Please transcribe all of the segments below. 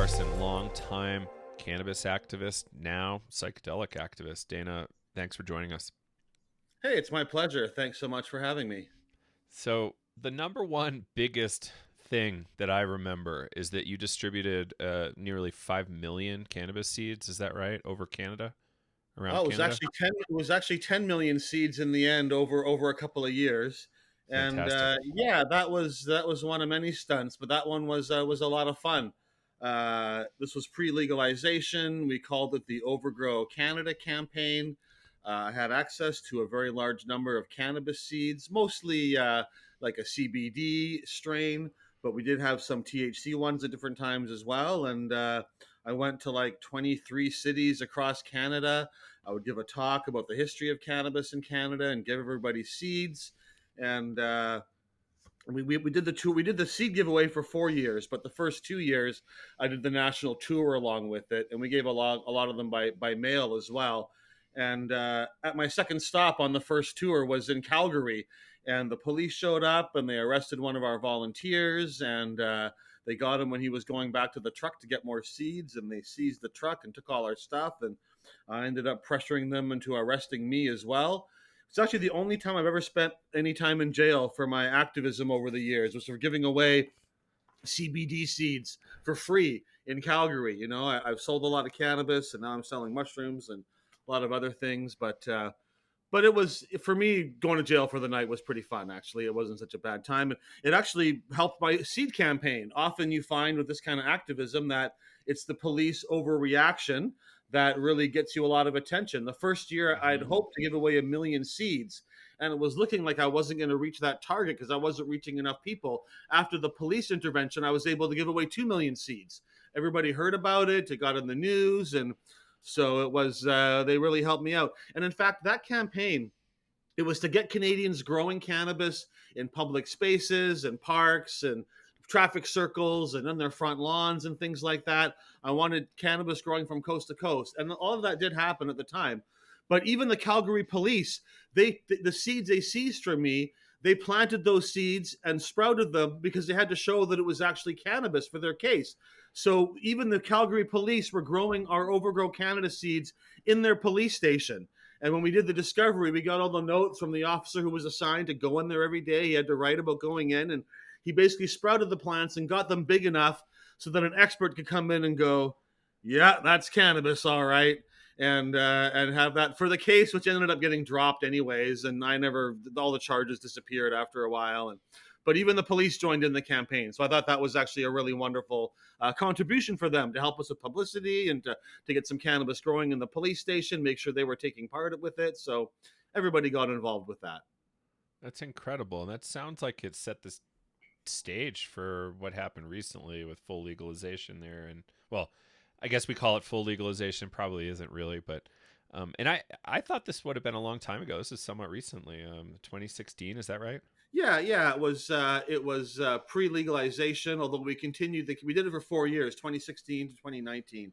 Larsen, longtime cannabis activist, now psychedelic activist. Dana, thanks for joining us. Hey, it's my pleasure. Thanks so much for having me. So, the number one biggest thing that I remember is that you distributed nearly 5 million cannabis seeds. Is that right? Over Canada? Around Oh, it was Canada? actually 10. It was actually 10 million seeds in the end over a couple of years, and Fantastic. yeah, that was one of many stunts, but that one was a lot of fun. This was pre-legalization. We called it the Overgrow Canada campaign. I had access to a very large number of cannabis seeds, mostly like a CBD strain, but we did have some THC ones at different times as well. And I went to like 23 cities across Canada. I would give a talk about the history of cannabis in Canada and give everybody seeds. And we did the tour. We did the seed giveaway for 4 years, but the first 2 years I did the national tour along with it, and we gave a lot of them by mail as well. And at my second stop on the first tour was in Calgary, and the police showed up and they arrested one of our volunteers, and they got him when he was going back to the truck to get more seeds, and they seized the truck and took all our stuff, and I ended up pressuring them into arresting me as well. It's actually the only time I've ever spent any time in jail for my activism over the years, was for giving away CBD seeds for free in Calgary. I've sold a lot of cannabis, and now I'm selling mushrooms and a lot of other things. But it was, for me, going to jail for the night was pretty fun. Actually, it wasn't such a bad time. It actually helped my seed campaign. Often you find with this kind of activism that it's the police overreaction that really gets you a lot of attention. The first year I'd Hmm. hoped to give away 1 million seeds, and it was looking like I wasn't going to reach that target because I wasn't reaching enough people. After the police intervention, I was able to give away 2 million seeds. Everybody heard about it. It got in the news. And so it was, they really helped me out. And in fact, that campaign, it was to get Canadians growing cannabis in public spaces and parks and traffic circles and on their front lawns and things like that. I wanted cannabis growing from coast to coast, and all of that did happen at the time. But even the Calgary police, the seeds they seized from me, they planted those seeds and sprouted them because they had to show that it was actually cannabis for their case. So even the Calgary police were growing our Overgrow Canada seeds in their police station. And when we did the discovery, we got all the notes from the officer who was assigned to go in there every day. He had to write about going in, and he basically sprouted the plants and got them big enough so that an expert could come in and go, "Yeah, that's cannabis, all right," and have that for the case, which ended up getting dropped anyways. And I never, all the charges disappeared after a while, and but even the police joined in the campaign. So I thought that was actually a really wonderful contribution for them to help us with publicity and to get some cannabis growing in the police station, make sure they were taking part with it. So everybody got involved with that. That's incredible. And that sounds like it set the stage for what happened recently with full legalization there. And, well, I guess we call it full legalization. Probably isn't really, but and I thought this would have been a long time ago. This is somewhat recently, 2016. Is that right? Yeah, it was pre-legalization. Although we did it for 4 years, 2016 to 2019,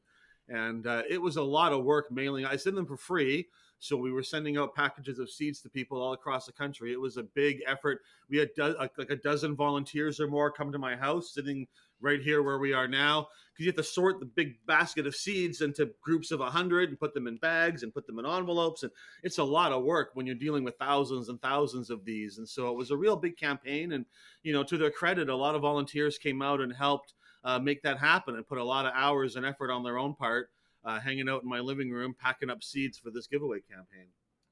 and it was a lot of work mailing. I sent them for free, so we were sending out packages of seeds to people all across the country. It was a big effort. We had like a dozen volunteers or more come to my house, sitting right here where we are now, because you have to sort the big basket of seeds into groups of 100 and put them in bags and put them in envelopes, and it's a lot of work when you're dealing with thousands and thousands of these. And so it was a real big campaign. And, to their credit, a lot of volunteers came out and helped make that happen and put a lot of hours and effort on their own part, hanging out in my living room, packing up seeds for this giveaway campaign.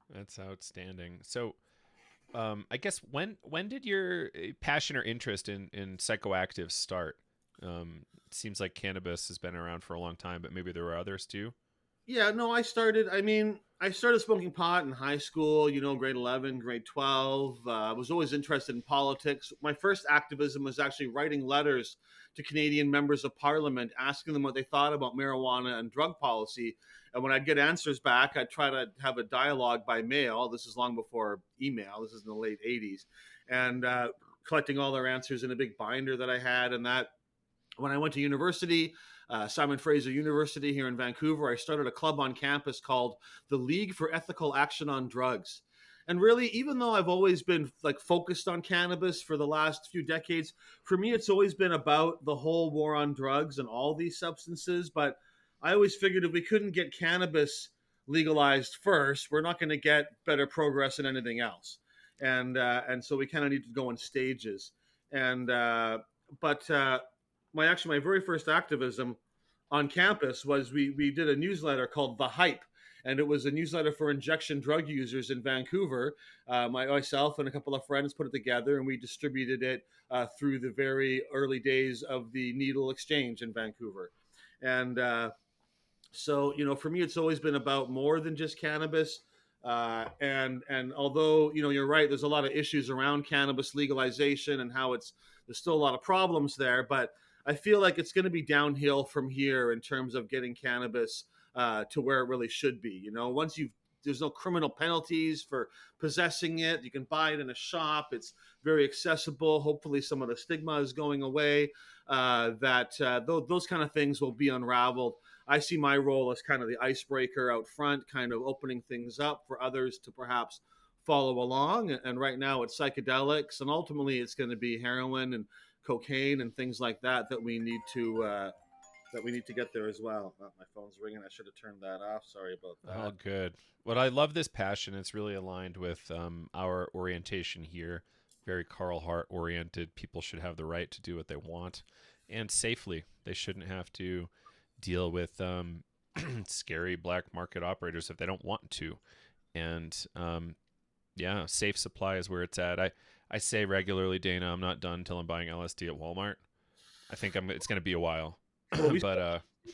That's outstanding. So, I guess when did your passion or interest in psychoactives start? It seems like cannabis has been around for a long time, but maybe there were others too. Yeah, no, I started smoking pot in high school, grade 11, grade 12. I was always interested in politics. My first activism was actually writing letters to Canadian members of parliament, asking them what they thought about marijuana and drug policy. And when I'd get answers back, I'd try to have a dialogue by mail. This is long before email. This is in the late 80s. And collecting all their answers in a big binder that I had. And that, when I went to university, Simon Fraser University here in Vancouver, I started a club on campus called the League for Ethical Action on Drugs. And really, even though I've always been like focused on cannabis for the last few decades, for me, it's always been about the whole war on drugs and all these substances. But I always figured if we couldn't get cannabis legalized first, we're not going to get better progress in anything else. And so we kind of need to go in stages. And but my very first activism on campus was we did a newsletter called The Hype, and it was a newsletter for injection drug users in Vancouver. Myself and a couple of friends put it together, and we distributed it through the very early days of the needle exchange in Vancouver. And so, for me, it's always been about more than just cannabis. And although you're right, there's a lot of issues around cannabis legalization and how there's still a lot of problems there, but I feel like it's going to be downhill from here in terms of getting cannabis to where it really should be. Once there's no criminal penalties for possessing it. You can buy it in a shop. It's very accessible. Hopefully, some of the stigma is going away. Those kind of things will be unraveled. I see my role as kind of the icebreaker out front, kind of opening things up for others to perhaps follow along. And right now, it's psychedelics, and ultimately, it's going to be heroin and cocaine and things like that we need to get there as well. Oh, my phone's ringing. I should have turned that off. Sorry about that. Oh, good. Well, I love this passion. It's really aligned with our orientation here. Very Carl Hart oriented. People should have the right to do what they want and safely. They shouldn't have to deal with scary black market operators if they don't want to. And yeah, safe supply is where it's at. I say regularly, Dana, I'm not done until I'm buying LSD at Walmart. I think it's going to be a while. Well, but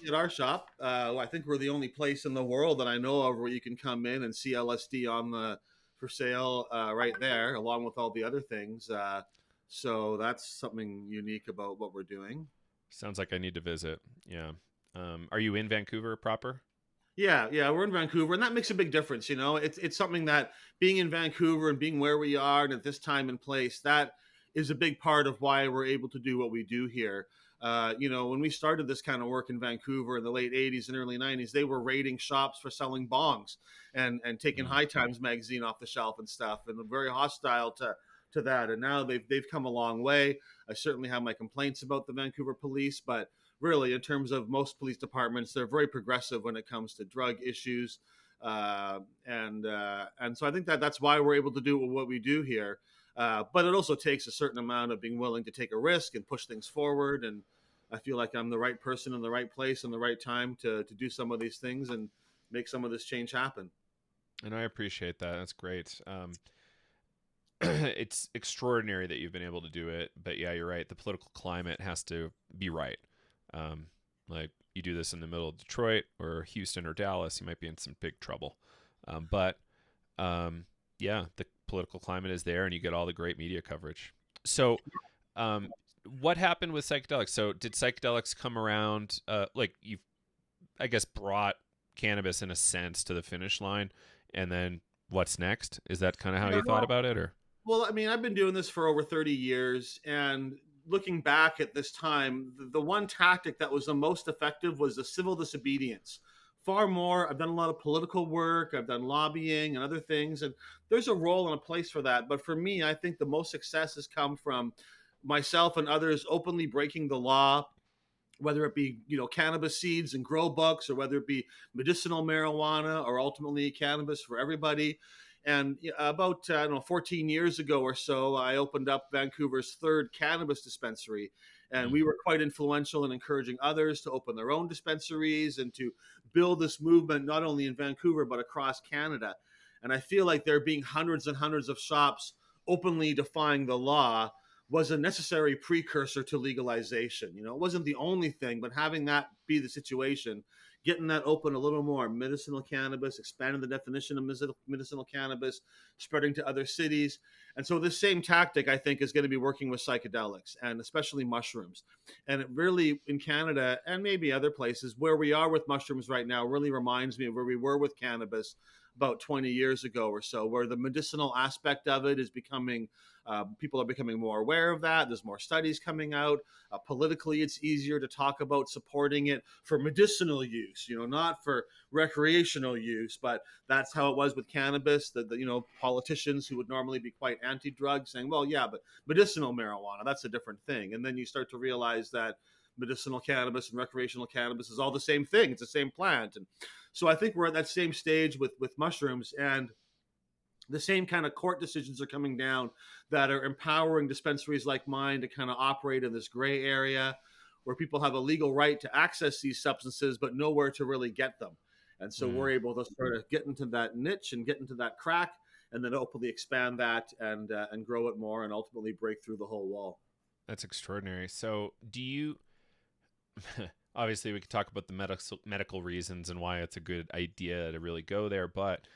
at our shop, I think we're the only place in the world that I know of where you can come in and see LSD for sale right there, along with all the other things. So that's something unique about what we're doing. Sounds like I need to visit. Yeah. Are you in Vancouver proper? Yeah, we're in Vancouver, and that makes a big difference. It's something that being in Vancouver and being where we are and at this time and place, that is a big part of why we're able to do what we do here. When we started this kind of work in Vancouver in the late 80s and early 90s, they were raiding shops for selling bongs and taking High Times magazine off the shelf and stuff, and they're very hostile to that. And now they've come a long way. I certainly have my complaints about the Vancouver police, but really, in terms of most police departments, they're very progressive when it comes to drug issues. And so I think that's why we're able to do what we do here. But it also takes a certain amount of being willing to take a risk and push things forward. And I feel like I'm the right person in the right place and the right time to do some of these things and make some of this change happen. And I appreciate that. That's great. It's extraordinary that you've been able to do it. But yeah, you're right. The political climate has to be right. Like you do this in the middle of Detroit or Houston or Dallas, you might be in some big trouble. But yeah, the political climate is there and you get all the great media coverage. So what happened with psychedelics? So did psychedelics come around, like you've, I guess, brought cannabis in a sense to the finish line, and then what's next? Is that kind of how you thought about it? Or? Well, I mean, I've been doing this for over 30 years, and looking back at this time, the one tactic that was the most effective was the civil disobedience. Far more, I've done a lot of political work, I've done lobbying and other things, and there's a role and a place for that. But for me, I think the most success has come from myself and others openly breaking the law, whether it be cannabis seeds and grow books, or whether it be medicinal marijuana, or ultimately cannabis for everybody. And about 14 years ago or so, I opened up Vancouver's third cannabis dispensary, and we were quite influential in encouraging others to open their own dispensaries and to build this movement not only in Vancouver but across Canada. And I feel like there being hundreds and hundreds of shops openly defying the law was a necessary precursor to legalization. It wasn't the only thing, but having that be the situation, getting that open a little more, medicinal cannabis, expanding the definition of medicinal cannabis, spreading to other cities. And so this same tactic, I think, is going to be working with psychedelics, and especially mushrooms. And it really, in Canada and maybe other places, where we are with mushrooms right now really reminds me of where we were with cannabis about 20 years ago or so, where the medicinal aspect of it is becoming, people are becoming more aware of that. There's more studies coming out. Politically, it's easier to talk about supporting it for medicinal use, not for recreational use. But that's how it was with cannabis. Politicians who would normally be quite anti-drug saying, well, yeah, but medicinal marijuana, that's a different thing. And then you start to realize that medicinal cannabis and recreational cannabis is all the same thing. It's the same plant. And so I think we're at that same stage with mushrooms, and the same kind of court decisions are coming down that are empowering dispensaries like mine to kind of operate in this gray area where people have a legal right to access these substances but nowhere to really get them. And so we're able to sort of get into that niche and get into that crack, and then hopefully expand that and grow it more and ultimately break through the whole wall. That's extraordinary. So do you obviously we could talk about the medical reasons and why it's a good idea to really go there, but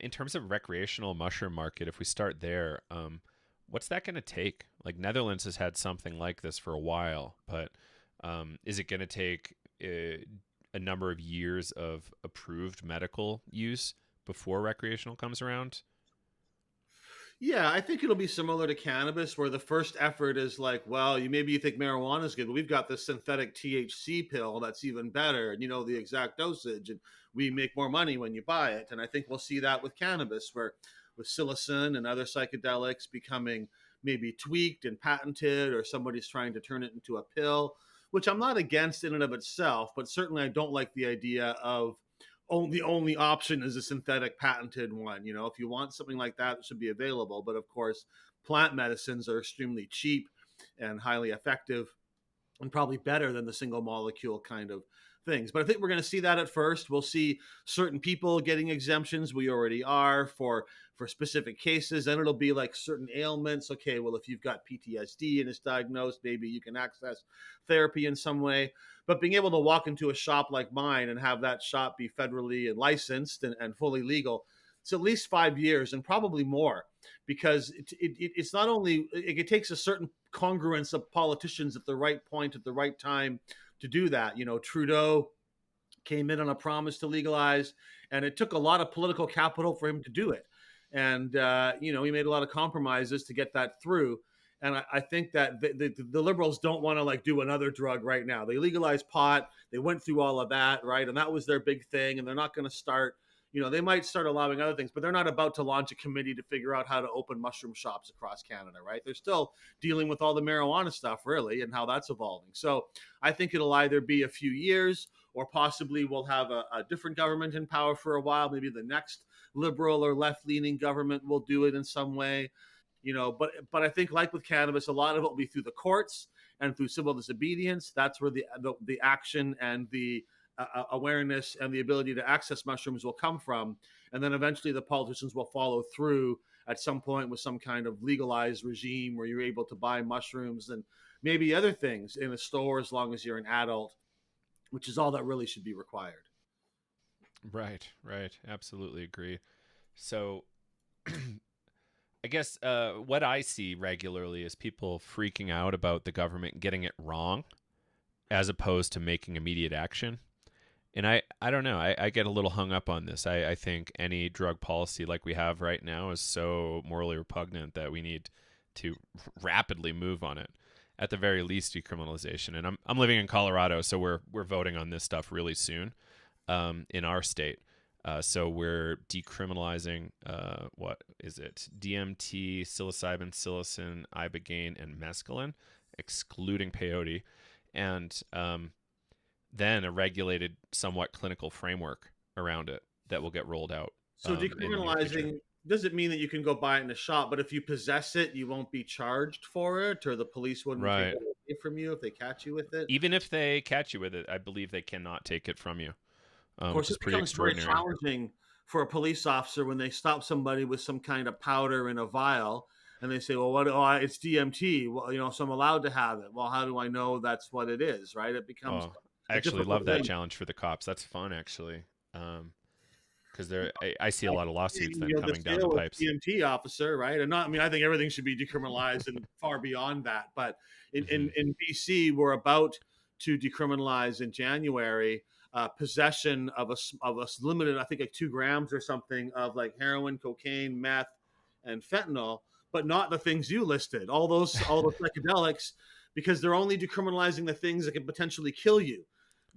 in terms of recreational mushroom market, if we start there, what's that going to take? Like Netherlands has had something like this for a while, but is it going to take a number of years of approved medical use before recreational comes around? Yeah, I think it'll be similar to cannabis, where the first effort is like, well, maybe you think marijuana is good, but we've got this synthetic THC pill that's even better, and you know the exact dosage, and we make more money when you buy it. And I think we'll see that with cannabis, where with psilocybin and other psychedelics becoming maybe tweaked and patented, or somebody's trying to turn it into a pill, which I'm not against in and of itself, but certainly I don't like the idea of the only option is a synthetic patented one. If you want something like that, it should be available. But of course, plant medicines are extremely cheap and highly effective, and probably better than the single molecule kind of things. But I think we're going to see that at first. We'll see certain people getting exemptions. We already are for specific cases, and it'll be like certain ailments. Okay, well, if you've got PTSD and it's diagnosed, maybe you can access therapy in some way. But being able to walk into a shop like mine and have that shop be federally licensed and fully legal, it's at least 5 years and probably more, because it's not only, it takes a certain congruence of politicians at the right point at the right time to do that. Trudeau came in on a promise to legalize, and it took a lot of political capital for him to do it. And, he made a lot of compromises to get that through. And I think that the Liberals don't want to like do another drug right now. They legalized pot. They went through all of that, right? And that was their big thing. And they're not going to start, they might start allowing other things, but they're not about to launch a committee to figure out how to open mushroom shops across Canada, right? They're still dealing with all the marijuana stuff, really, and how that's evolving. So I think it'll either be a few years, or possibly we'll have a different government in power for a while. Maybe the next liberal or left-leaning government will do it in some way. But I think, like with cannabis, a lot of it will be through the courts and through civil disobedience. That's where the action and the awareness and the ability to access mushrooms will come from. And then eventually the politicians will follow through at some point with some kind of legalized regime where you're able to buy mushrooms and maybe other things in a store as long as you're an adult, which is all that really should be required. Right. Absolutely agree. So I guess what I see regularly is people freaking out about the government getting it wrong as opposed to making immediate action. And I don't know. I get a little hung up on this. I think any drug policy like we have right now is so morally repugnant that we need to rapidly move on it. At the very least, decriminalization. And I'm living in Colorado, so we're voting on this stuff really soon in our state. So we're decriminalizing, what is it? DMT, psilocybin, psilocin, ibogaine, and mescaline, excluding peyote. And then a regulated, somewhat clinical framework around it that will get rolled out. So decriminalizing doesn't mean that you can go buy it in a shop, but if you possess it, you won't be charged for it, or the police wouldn't take it away from you if they catch you with it. Even if they catch you with it, I believe they cannot take it from you. Of course, it becomes very challenging for a police officer when they stop somebody with some kind of powder in a vial, and they say, "Well, what? Oh, it's DMT. Well, so I'm allowed to have it." Well, how do I know that's what it is? Right? It becomes. I actually love that challenge for the cops. That's fun, actually, because I see a lot of lawsuits then coming down the pipes. DMT officer, right? And I think everything should be decriminalized and far beyond that. But in BC, we're about to decriminalize in January possession of a limited, I think like 2 grams or something of like heroin, cocaine, meth, and fentanyl, but not the things you listed, all those psychedelics, because they're only decriminalizing the things that can potentially kill you,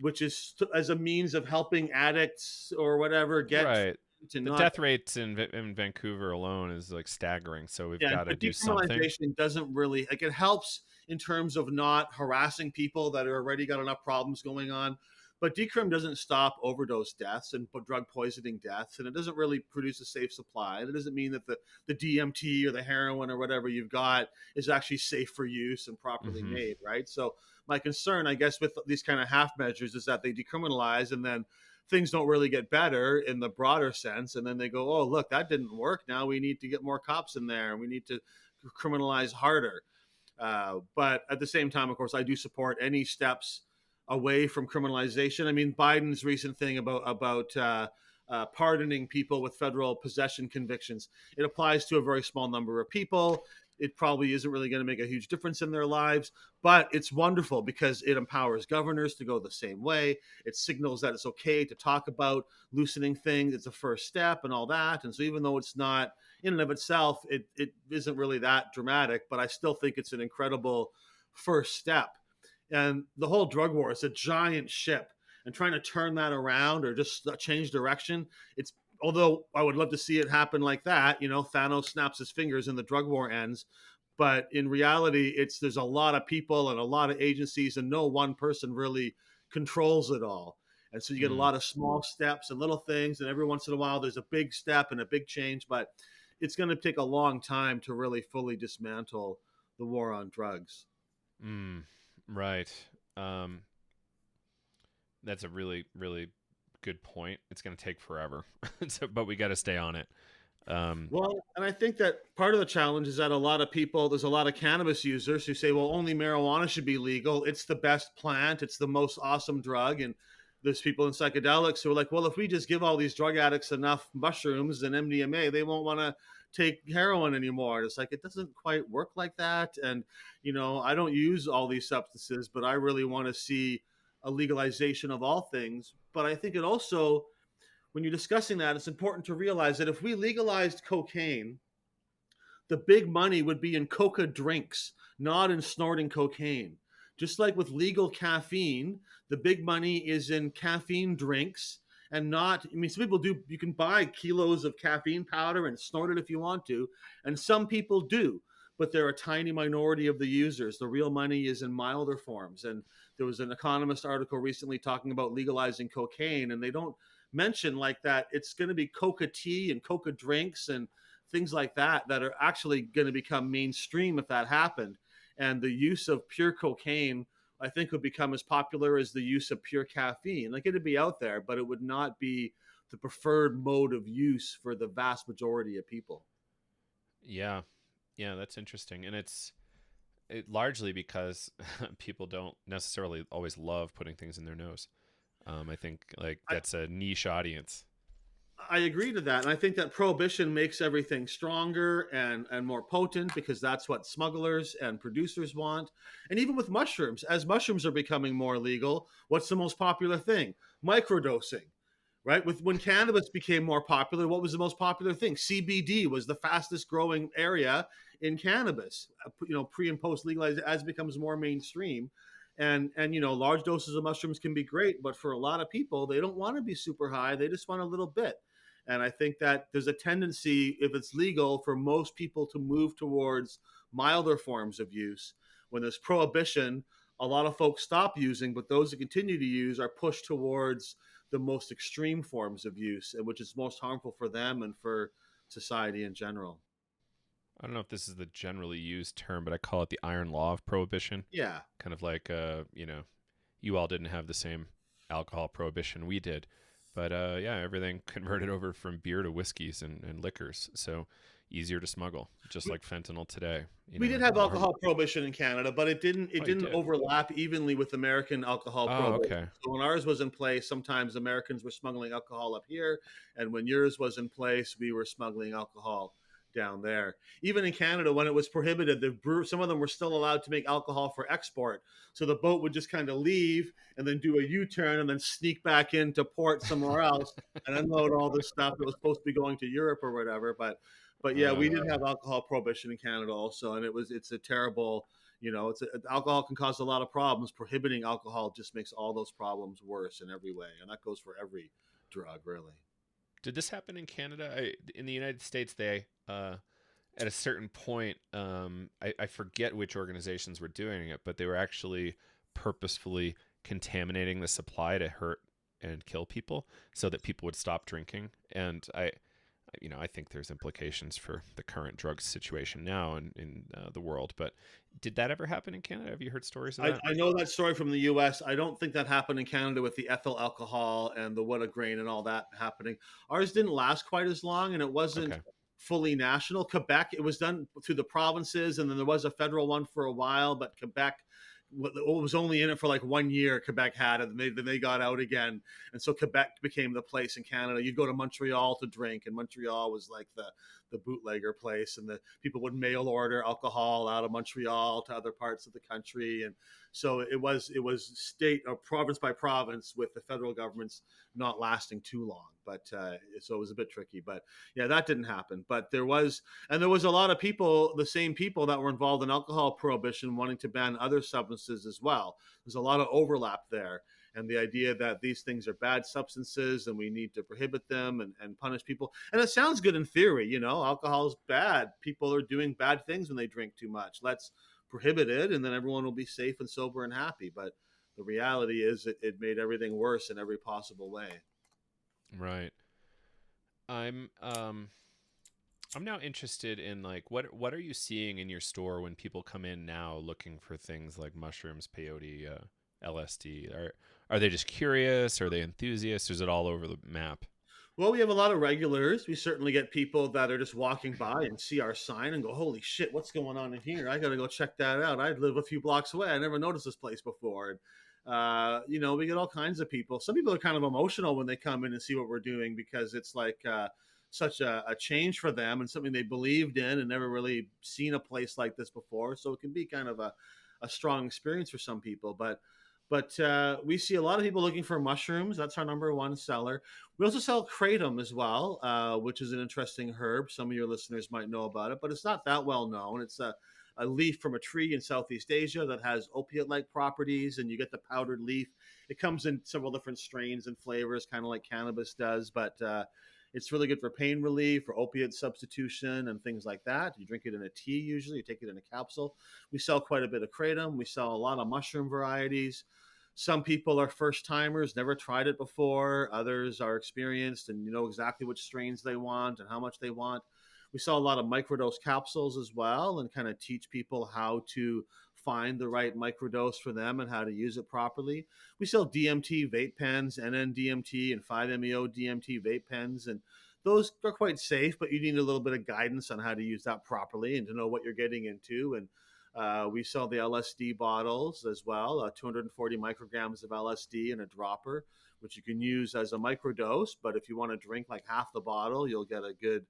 which is as a means of helping addicts or whatever get Right. to The not. death rates in Vancouver alone is like staggering. So we've Yeah, got to but do something. decriminalization doesn't really like, it helps in terms of not harassing people that are already got enough problems going on. But decrim doesn't stop overdose deaths and drug poisoning deaths, and it doesn't really produce a safe supply. It doesn't mean that the DMT or the heroin or whatever you've got is actually safe for use and properly Hmm. made, right? So my concern, I guess, with these kind of half measures is that they decriminalize and then things don't really get better in the broader sense, and then they go, oh look, that didn't work, now we need to get more cops in there and we need to criminalize harder. But at the same time, of course, I do support any steps away from criminalization. I mean, Biden's recent thing about pardoning people with federal possession convictions, it applies to a very small number of people. It probably isn't really going to make a huge difference in their lives, but it's wonderful because it empowers governors to go the same way. It signals that it's okay to talk about loosening things. It's a first step and all that. And so even though it's not in and of itself, it isn't really that dramatic, but I still think it's an incredible first step. And the whole drug war is a giant ship, and trying to turn that around or just change direction, it's, although I would love to see it happen like that, Thanos snaps his fingers and the drug war ends. But in reality, there's a lot of people and a lot of agencies, and no one person really controls it all. And so you get a Mm. lot of small steps and little things, and every once in a while there's a big step and a big change. But it's going to take a long time to really fully dismantle the war on drugs. Mm. Right. Um, that's a really, really good point. It's going to take forever, but we got to stay on it. Um, Well, and I think that part of the challenge is that there's a lot of cannabis users who say, well, only marijuana should be legal. It's the best plant, it's the most awesome drug. And there's people in psychedelics who are like, well, if we just give all these drug addicts enough mushrooms and MDMA, they won't want to take heroin anymore. It's like, it doesn't quite work like that. And, I don't use all these substances, but I really want to see a legalization of all things. But I think it also, when you're discussing that, it's important to realize that if we legalized cocaine, the big money would be in coca drinks, not in snorting cocaine. Just like with legal caffeine, the big money is in caffeine drinks and not, I mean, some people do, you can buy kilos of caffeine powder and snort it if you want to, and some people do, but they're a tiny minority of the users. The real money is in milder forms. And there was an Economist article recently talking about legalizing cocaine, and they don't mention like that it's going to be coca tea and coca drinks and things like that are actually going to become mainstream if that happened. And the use of pure cocaine, I think, would become as popular as the use of pure caffeine. Like, it'd be out there, but it would not be the preferred mode of use for the vast majority of people. yeah, yeah, that's interesting, and it largely because people don't necessarily always love putting things in their nose. I think like I, that's a niche audience. I agree to that. And I think that prohibition makes everything stronger and more potent because that's what smugglers and producers want. And even with mushrooms, as mushrooms are becoming more legal, what's the most popular thing? Microdosing, right? With when cannabis became more popular, what was the most popular thing? CBD was the fastest growing area in cannabis, pre and post legalized as it becomes more mainstream. And large doses of mushrooms can be great, but for a lot of people, they don't want to be super high. They just want a little bit. And I think that there's a tendency, if it's legal, for most people to move towards milder forms of use. When there's prohibition, a lot of folks stop using, but those that continue to use are pushed towards the most extreme forms of use, which is most harmful for them and for society in general. I don't know if this is the generally used term, but I call it the iron law of prohibition. Yeah. Kind of like, you all didn't have the same alcohol prohibition we did, but yeah, everything converted over from beer to whiskeys and liquors, so easier to smuggle, just like fentanyl today. We did have alcohol prohibition in Canada, but it didn't Oh, you did. overlap evenly with American alcohol Oh, prohibition. okay. So when ours was in place, sometimes Americans were smuggling alcohol up here, and when yours was in place, we were smuggling alcohol down there. Even in Canada, when it was prohibited, some of them were still allowed to make alcohol for export. So the boat would just kind of leave and then do a U-turn and then sneak back into port somewhere else and unload all this stuff that was supposed to be going to Europe or whatever. But yeah, we did have alcohol prohibition in Canada also, and it's a terrible. Alcohol can cause a lot of problems. Prohibiting alcohol just makes all those problems worse in every way, and that goes for every drug, really. Did this happen in Canada? In the United States, they at a certain point, I forget which organizations were doing it, but they were actually purposefully contaminating the supply to hurt and kill people so that people would stop drinking. And I think there's implications for the current drug situation now in the world. But did that ever happen in Canada? Have you heard stories of that? I know that story from the U.S. I don't think that happened in Canada with the ethyl alcohol and the wood grain and all that happening. Ours didn't last quite as long, and it wasn't Okay. fully national. Quebec, it was done through the provinces, and then there was a federal one for a while, but Quebec was only in it for like 1 year. Quebec had it, and then they got out again, and so Quebec became the place in Canada. You'd go to Montreal to drink, and Montreal was like the bootlegger place, and the people would mail order alcohol out of Montreal to other parts of the country, and so it was state or province by province, with the federal governments not lasting too long. But so it was a bit tricky. But yeah, that didn't happen. But there was a lot of people, the same people that were involved in alcohol prohibition, wanting to ban other substances as well. There's a lot of overlap there. And the idea that these things are bad substances and we need to prohibit them and punish people. And it sounds good in theory, alcohol is bad. People are doing bad things when they drink too much. Let's prohibit it, and then everyone will be safe and sober and happy. But the reality is it made everything worse in every possible way. Right. I'm um I'm now interested in like what are you seeing in your store when people come in now looking for things like mushrooms, peyote, LSD? Are they just curious? Are they enthusiasts? Or is it all over the map? Well, we have a lot of regulars. We certainly get people that are just walking by and see our sign and go, "Holy shit, what's going on in here? I got to go check that out. I live a few blocks away. I never noticed this place before." And we get all kinds of people. Some people are kind of emotional when they come in and see what we're doing, because it's like such a change for them and something they believed in and never really seen a place like this before. So it can be kind of a strong experience for some people. But we see a lot of people looking for mushrooms. That's our number one seller. We also sell kratom as well, which is an interesting herb. Some of your listeners might know about it, but it's not that well known. It's a leaf from a tree in Southeast Asia that has opiate-like properties, and you get the powdered leaf. It comes in several different strains and flavors, kind of like cannabis does, but it's really good for pain relief, for opiate substitution, and things like that. You drink it in a tea usually. You take it in a capsule. We sell quite a bit of kratom. We sell a lot of mushroom varieties. Some people are first timers, never tried it before. Others are experienced and know exactly which strains they want and how much they want. We sell a lot of microdose capsules as well, and kind of teach people how to find the right microdose for them and how to use it properly. We sell DMT vape pens, NN-DMT and 5-MeO DMT vape pens, and those are quite safe, but you need a little bit of guidance on how to use that properly and to know what you're getting into. And we sell the LSD bottles as well, 240 micrograms of LSD in a dropper, which you can use as a microdose. But if you want to drink like half the bottle, you'll get a good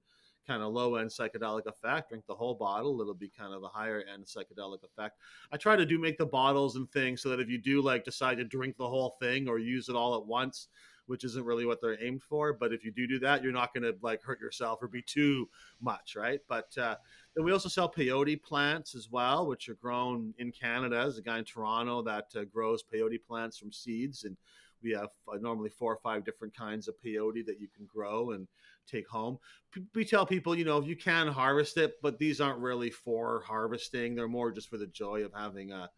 kind of low end psychedelic effect. Drink the whole bottle, it'll be kind of a higher end psychedelic effect. I try to make the bottles and things so that if you do like decide to drink the whole thing or use it all at once, which isn't really what they're aimed for, but if you do that, you're not going to like hurt yourself or be too much, right? But then we also sell peyote plants as well, which are grown in Canada. There's a guy in Toronto that grows peyote plants from seeds, and we have normally 4 or 5 different kinds of peyote that you can grow and take home. We tell people, if you can harvest it, but these aren't really for harvesting. They're more just for the joy of having a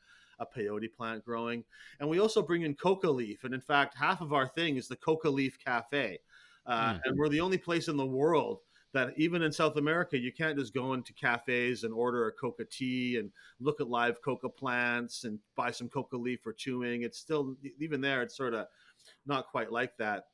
peyote plant growing. And we also bring in coca leaf. And in fact, half of our thing is the Coca Leaf Cafe. And we're the only place in the world that even in South America, you can't just go into cafes and order a coca tea and look at live coca plants and buy some coca leaf for chewing. It's still, even there, it's sort of not quite like that.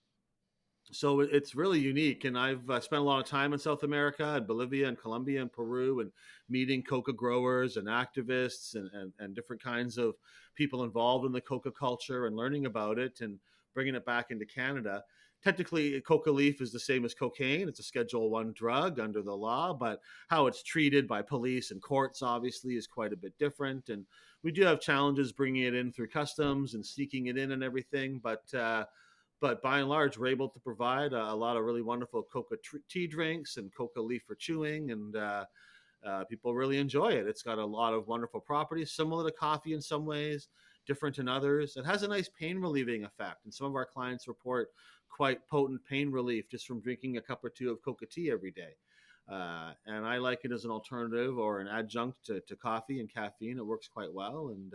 So it's really unique. And I've spent a lot of time in South America, in Bolivia and Colombia and Peru, and meeting coca growers and activists and different kinds of people involved in the coca culture and learning about it and bringing it back into Canada. technically coca leaf is the same as cocaine. It's a Schedule 1 drug under the law, but how it's treated by police and courts obviously is quite a bit different. And we do have challenges bringing it in through customs and sneaking it in and everything, but by and large, we're able to provide a lot of really wonderful coca tea drinks and coca leaf for chewing, and people really enjoy it. It's got a lot of wonderful properties, similar to coffee in some ways, different in others. It has a nice pain relieving effect, and some of our clients report quite potent pain relief just from drinking a cup or two of coca tea every day. And I like it as an alternative or an adjunct to coffee and caffeine. It works quite well. And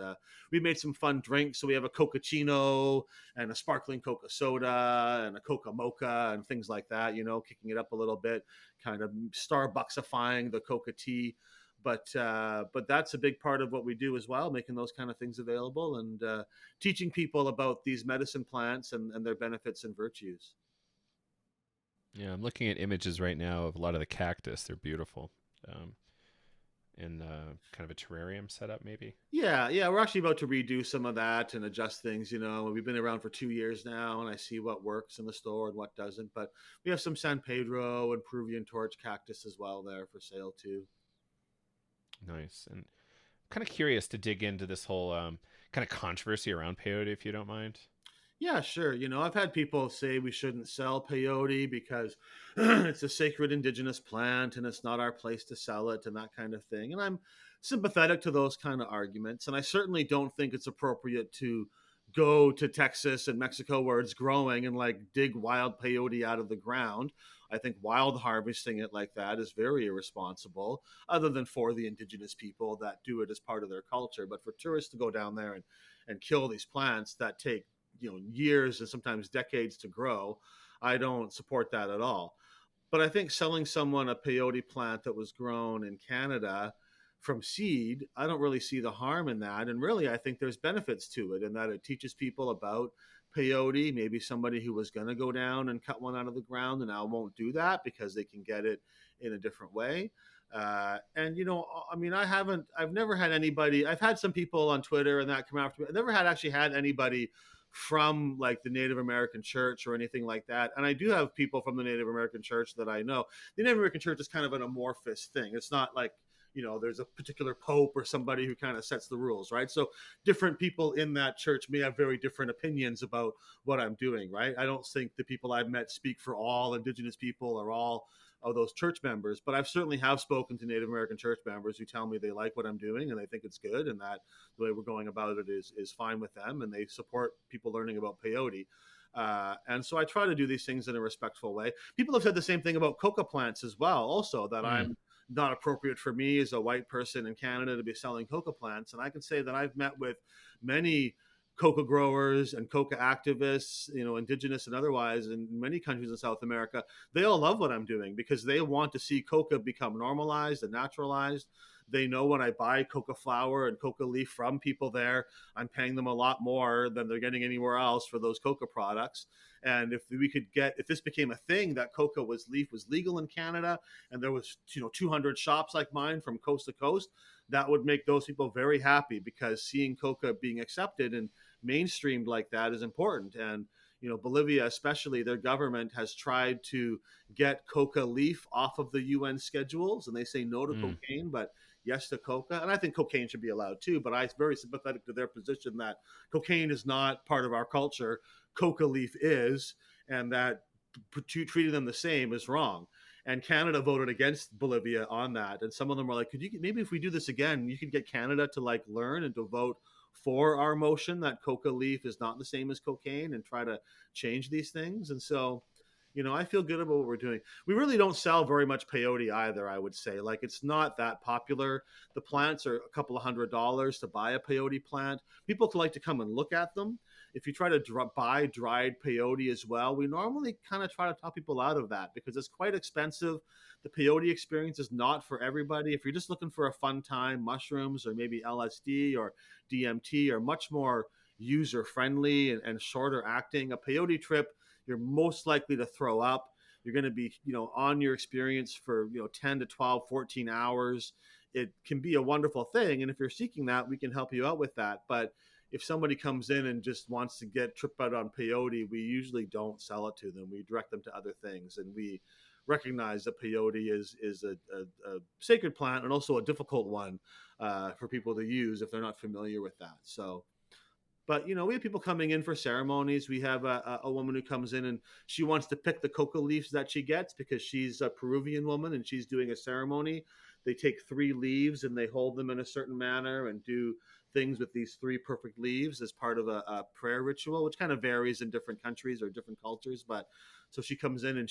we made some fun drinks. So we have a Coca-Chino and a sparkling Coca soda and a Coca mocha and things like that, kicking it up a little bit, kind of Starbucksifying the Coca tea. But that's a big part of what we do as well, making those kind of things available and teaching people about these medicine plants and their benefits and virtues. Yeah, I'm looking at images right now of a lot of the cactus. They're beautiful. Um, in kind of a terrarium setup, maybe. Yeah, we're actually about to redo some of that and adjust things. We've been around for 2 years now, and I see what works in the store and what doesn't. But we have some San Pedro and Peruvian torch cactus as well there for sale too. Nice. And kind of curious to dig into this whole kind of controversy around peyote, if you don't mind. Yeah, sure. I've had people say we shouldn't sell peyote because it's a sacred indigenous plant and it's not our place to sell it and that kind of thing. And I'm sympathetic to those kind of arguments. And I certainly don't think it's appropriate to go to Texas and Mexico where it's growing and like dig wild peyote out of the ground. I think wild harvesting it like that is very irresponsible, other than for the indigenous people that do it as part of their culture. But for tourists to go down there and kill these plants that take years and sometimes decades to grow, I don't support that at all. But I think selling someone a peyote plant that was grown in Canada from seed, I don't really see the harm in that. And really, I think there's benefits to it in that it teaches people about peyote. Maybe somebody who was going to go down and cut one out of the ground and now won't do that because they can get it in a different way. And I mean, I've never had anybody. I've had some people on Twitter and that come after me. I've never actually had anybody from like the Native American church or anything like that. And I do have people from the Native American church that I know. The Native American church is kind of an amorphous thing. It's not like, there's a particular pope or somebody who kind of sets the rules, right? So different people in that church may have very different opinions about what I'm doing, right? I don't think the people I've met speak for all Indigenous people or all of those church members, but I've certainly have spoken to Native American church members who tell me they like what I'm doing and they think it's good and that the way we're going about it is fine with them, and they support people learning about peyote. And so I try to do these things in a respectful way. People have said the same thing about coca plants as well, also, that I'm not appropriate for me as a white person in Canada to be selling coca plants. And I can say that I've met with many coca growers and coca activists, indigenous and otherwise, in many countries in South America. They all love what I'm doing because they want to see coca become normalized and naturalized. They know when I buy coca flower and coca leaf from people there, I'm paying them a lot more than they're getting anywhere else for those coca products. And if this became a thing that coca leaf was legal in Canada, and there was 200 shops like mine from coast to coast, that would make those people very happy, because seeing coca being accepted and mainstreamed like that is important. And Bolivia, especially, their government has tried to get coca leaf off of the UN schedules, and they say no to cocaine, but yes to coca. And I think cocaine should be allowed too, but I'm very sympathetic to their position that cocaine is not part of our culture. Coca leaf is, and that treating them the same is wrong. And Canada voted against Bolivia on that. And some of them were like, maybe if we do this again, you could get Canada to like learn and to vote for our motion that coca leaf is not the same as cocaine, and try to change these things. And so, I feel good about what we're doing. We really don't sell very much peyote either, I would say. Like, it's not that popular. The plants are a couple of $100s to buy a peyote plant. People like to come and look at them. If you try to buy dried peyote as well, we normally kind of try to talk people out of that because it's quite expensive. The peyote experience is not for everybody. If you're just looking for a fun time, mushrooms or maybe LSD or DMT are much more user friendly and shorter acting. A peyote trip, you're most likely to throw up. You're going to be, on your experience for, 10 to 12, 14 hours. It can be a wonderful thing. And if you're seeking that, we can help you out with that. But if somebody comes in and just wants to get tripped out on peyote, we usually don't sell it to them. We direct them to other things, and we recognize that peyote is a sacred plant and also a difficult one for people to use if they're not familiar with that. So, but we have people coming in for ceremonies. We have a woman who comes in and she wants to pick the coca leaves that she gets because she's a Peruvian woman and she's doing a ceremony. They take 3 leaves and they hold them in a certain manner and do things with these 3 perfect leaves as part of a prayer ritual, which kind of varies in different countries or different cultures. But so she comes in and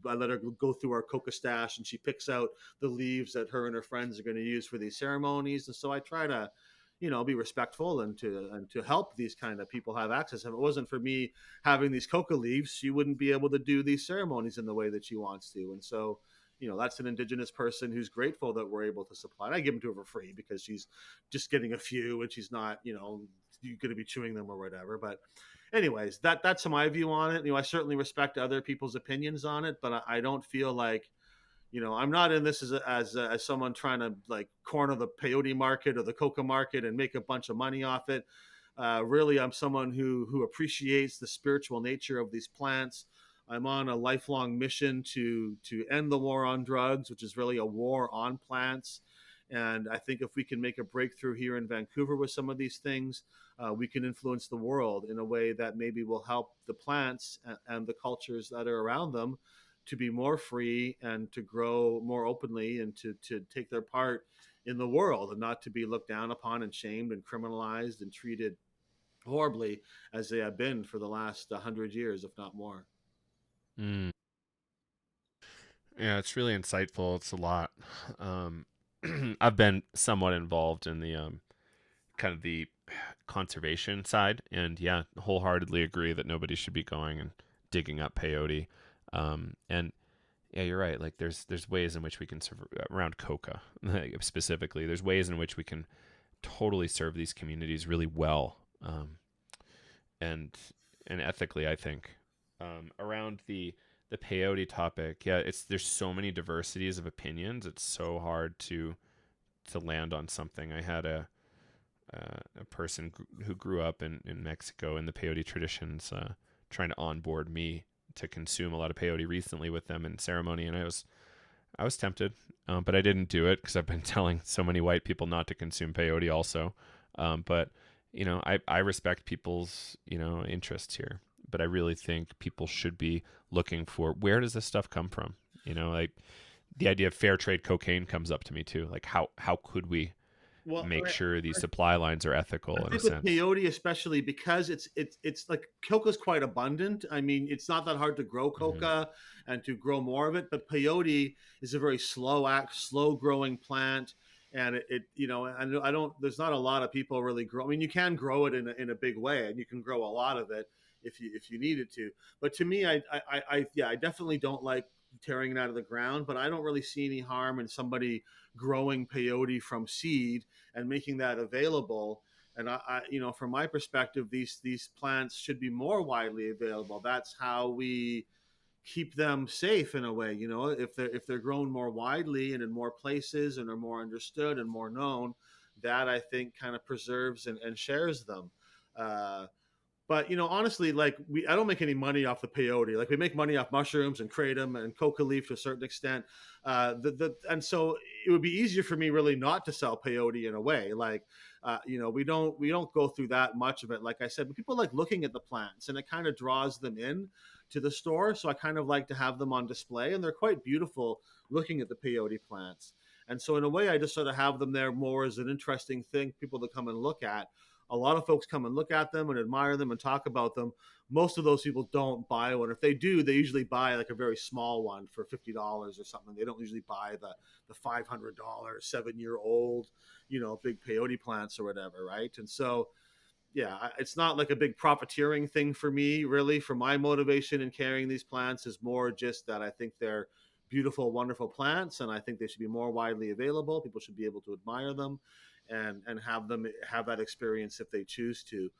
I let her go through our coca stash and she picks out the leaves that her and her friends are going to use for these ceremonies. And so I try to be respectful and to help these kind of people have access. If it wasn't for me having these coca leaves, she wouldn't be able to do these ceremonies in the way that she wants to. And so, that's an Indigenous person who's grateful that we're able to supply. And I give them to her for free because she's just getting a few and she's not, going to be chewing them or whatever. But anyways, that's my view on it. I certainly respect other people's opinions on it, but I don't feel like I'm not in this as someone trying to like corner the peyote market or the coca market and make a bunch of money off it. Really, I'm someone who appreciates the spiritual nature of these plants. I'm on a lifelong mission to end the war on drugs, which is really a war on plants. And I think if we can make a breakthrough here in Vancouver with some of these things, we can influence the world in a way that maybe will help the plants and the cultures that are around them to be more free and to grow more openly and to take their part in the world and not to be looked down upon and shamed and criminalized and treated horribly as they have been for the last 100 years, if not more. Mm. Yeah, it's really insightful. It's a lot. Um, I've been somewhat involved in the kind of the conservation side, and yeah, wholeheartedly agree that nobody should be going and digging up peyote. And yeah, you're right. Like there's ways in which we can serve around coca specifically. There's ways in which we can totally serve these communities really well, and and ethically. I think around the peyote topic. Yeah, there's so many diversities of opinions. It's so hard to land on something. I had a person who grew up in Mexico in the peyote traditions, trying to onboard me to consume a lot of peyote recently with them in ceremony, and I was tempted, but I didn't do it because I've been telling so many white people not to consume peyote also. But I respect people's interests here, but I really think people should be looking for where does this stuff come from. Like the idea of fair trade cocaine comes up to me too. Like how could we Well, make sure these supply lines are ethical I in a think with sense? peyote, especially because it's like coca is quite abundant. I mean, it's not that hard to grow Hmm. coca and to grow more of it. But peyote is a very slow growing plant, and I don't. There's not a lot of people really grow. I mean, you can grow it in a big way, and you can grow a lot of it if you needed to. But to me, I definitely don't like tearing it out of the ground. But I don't really see any harm in somebody growing peyote from seed and making that available. And from my perspective, these plants should be more widely available. That's how we keep them safe in a way. If they're grown more widely and in more places and are more understood and more known, that I think kind of preserves and shares them. Uh, but honestly, like I don't make any money off the peyote. Like we make money off mushrooms and kratom and coca leaf to a certain extent. And so it would be easier for me really not to sell peyote in a way. Like, we don't go through that much of it. Like I said, but people like looking at the plants, and it kind of draws them in to the store. So I kind of like to have them on display, and they're quite beautiful looking at the peyote plants. And so in a way, I just sort of have them there more as an interesting thing, people to come and look at. A lot of folks come and look at them and admire them and talk about them. Most of those people don't buy one. If they do, they usually buy like a very small one for $50 or something. They don't usually buy the $500 7-year-old, big peyote plants or whatever, right? And so, yeah, it's not like a big profiteering thing for me, really. For my motivation in carrying these plants is more just that I think they're beautiful, wonderful plants, and I think they should be more widely available. People should be able to admire them and have that experience if they choose to.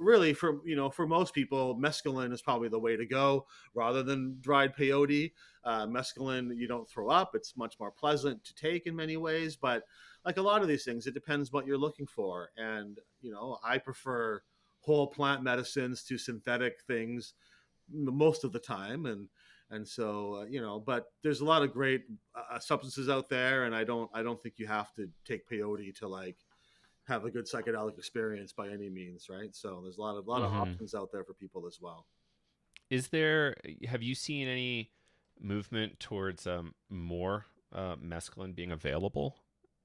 really, for most people, mescaline is probably the way to go rather than dried peyote. Mescaline, you don't throw up. It's much more pleasant to take in many ways. But like a lot of these things, it depends what you're looking for. And, I prefer whole plant medicines to synthetic things most of the time. And so, but there's a lot of great substances out there. And I don't think you have to take peyote to like have a good psychedelic experience by any means, right? So there's a lot of Hmm. options out there for people as well. Have you seen any movement towards more mescaline being available?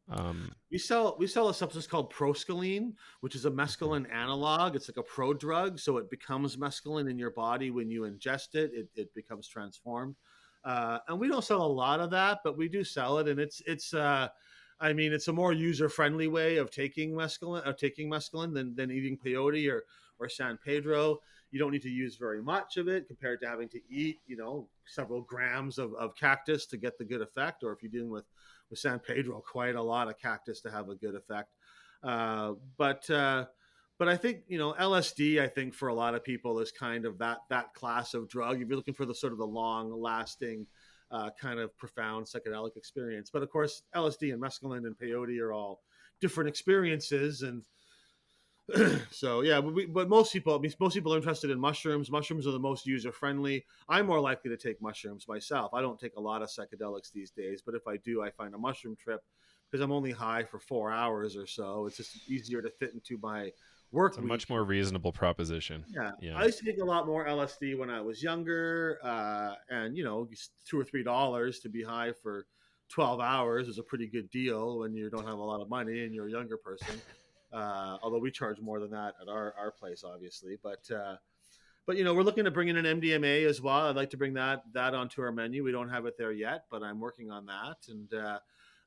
Um, We sell a substance called proscaline, which is a okay. mescaline analog. It's like a prodrug, so it becomes mescaline in your body when you ingest it. It becomes transformed, and we don't sell a lot of that, but we do sell it, and I mean, it's a more user friendly way of taking mescaline than eating peyote or San Pedro. You don't need to use very much of it compared to having to eat, several grams of cactus to get the good effect, or if you're dealing with San Pedro, quite a lot of cactus to have a good effect. Uh, but uh, but I think LSD. I think for a lot of people is kind of that class of drug. If you're looking for the sort of the long lasting, kind of profound psychedelic experience. But of course, LSD and mescaline and peyote are all different experiences, and so yeah, but most people are interested in mushrooms. Mushrooms are the most user friendly. I'm more likely to take mushrooms myself. I don't take a lot of psychedelics these days, but if I do, I find a mushroom trip because I'm only high for 4 hours or so. It's just easier to fit into my It's work a week. much more reasonable proposition. Yeah, Yeah. I used to take a lot more LSD when I was younger, and $2 or $3 to be high for 12 hours is a pretty good deal when you don't have a lot of money and you're a younger person. Although we charge more than that at our place, obviously. But we're looking to bring in an MDMA as well. I'd like to bring that onto our menu. We don't have it there yet, but I'm working on that, and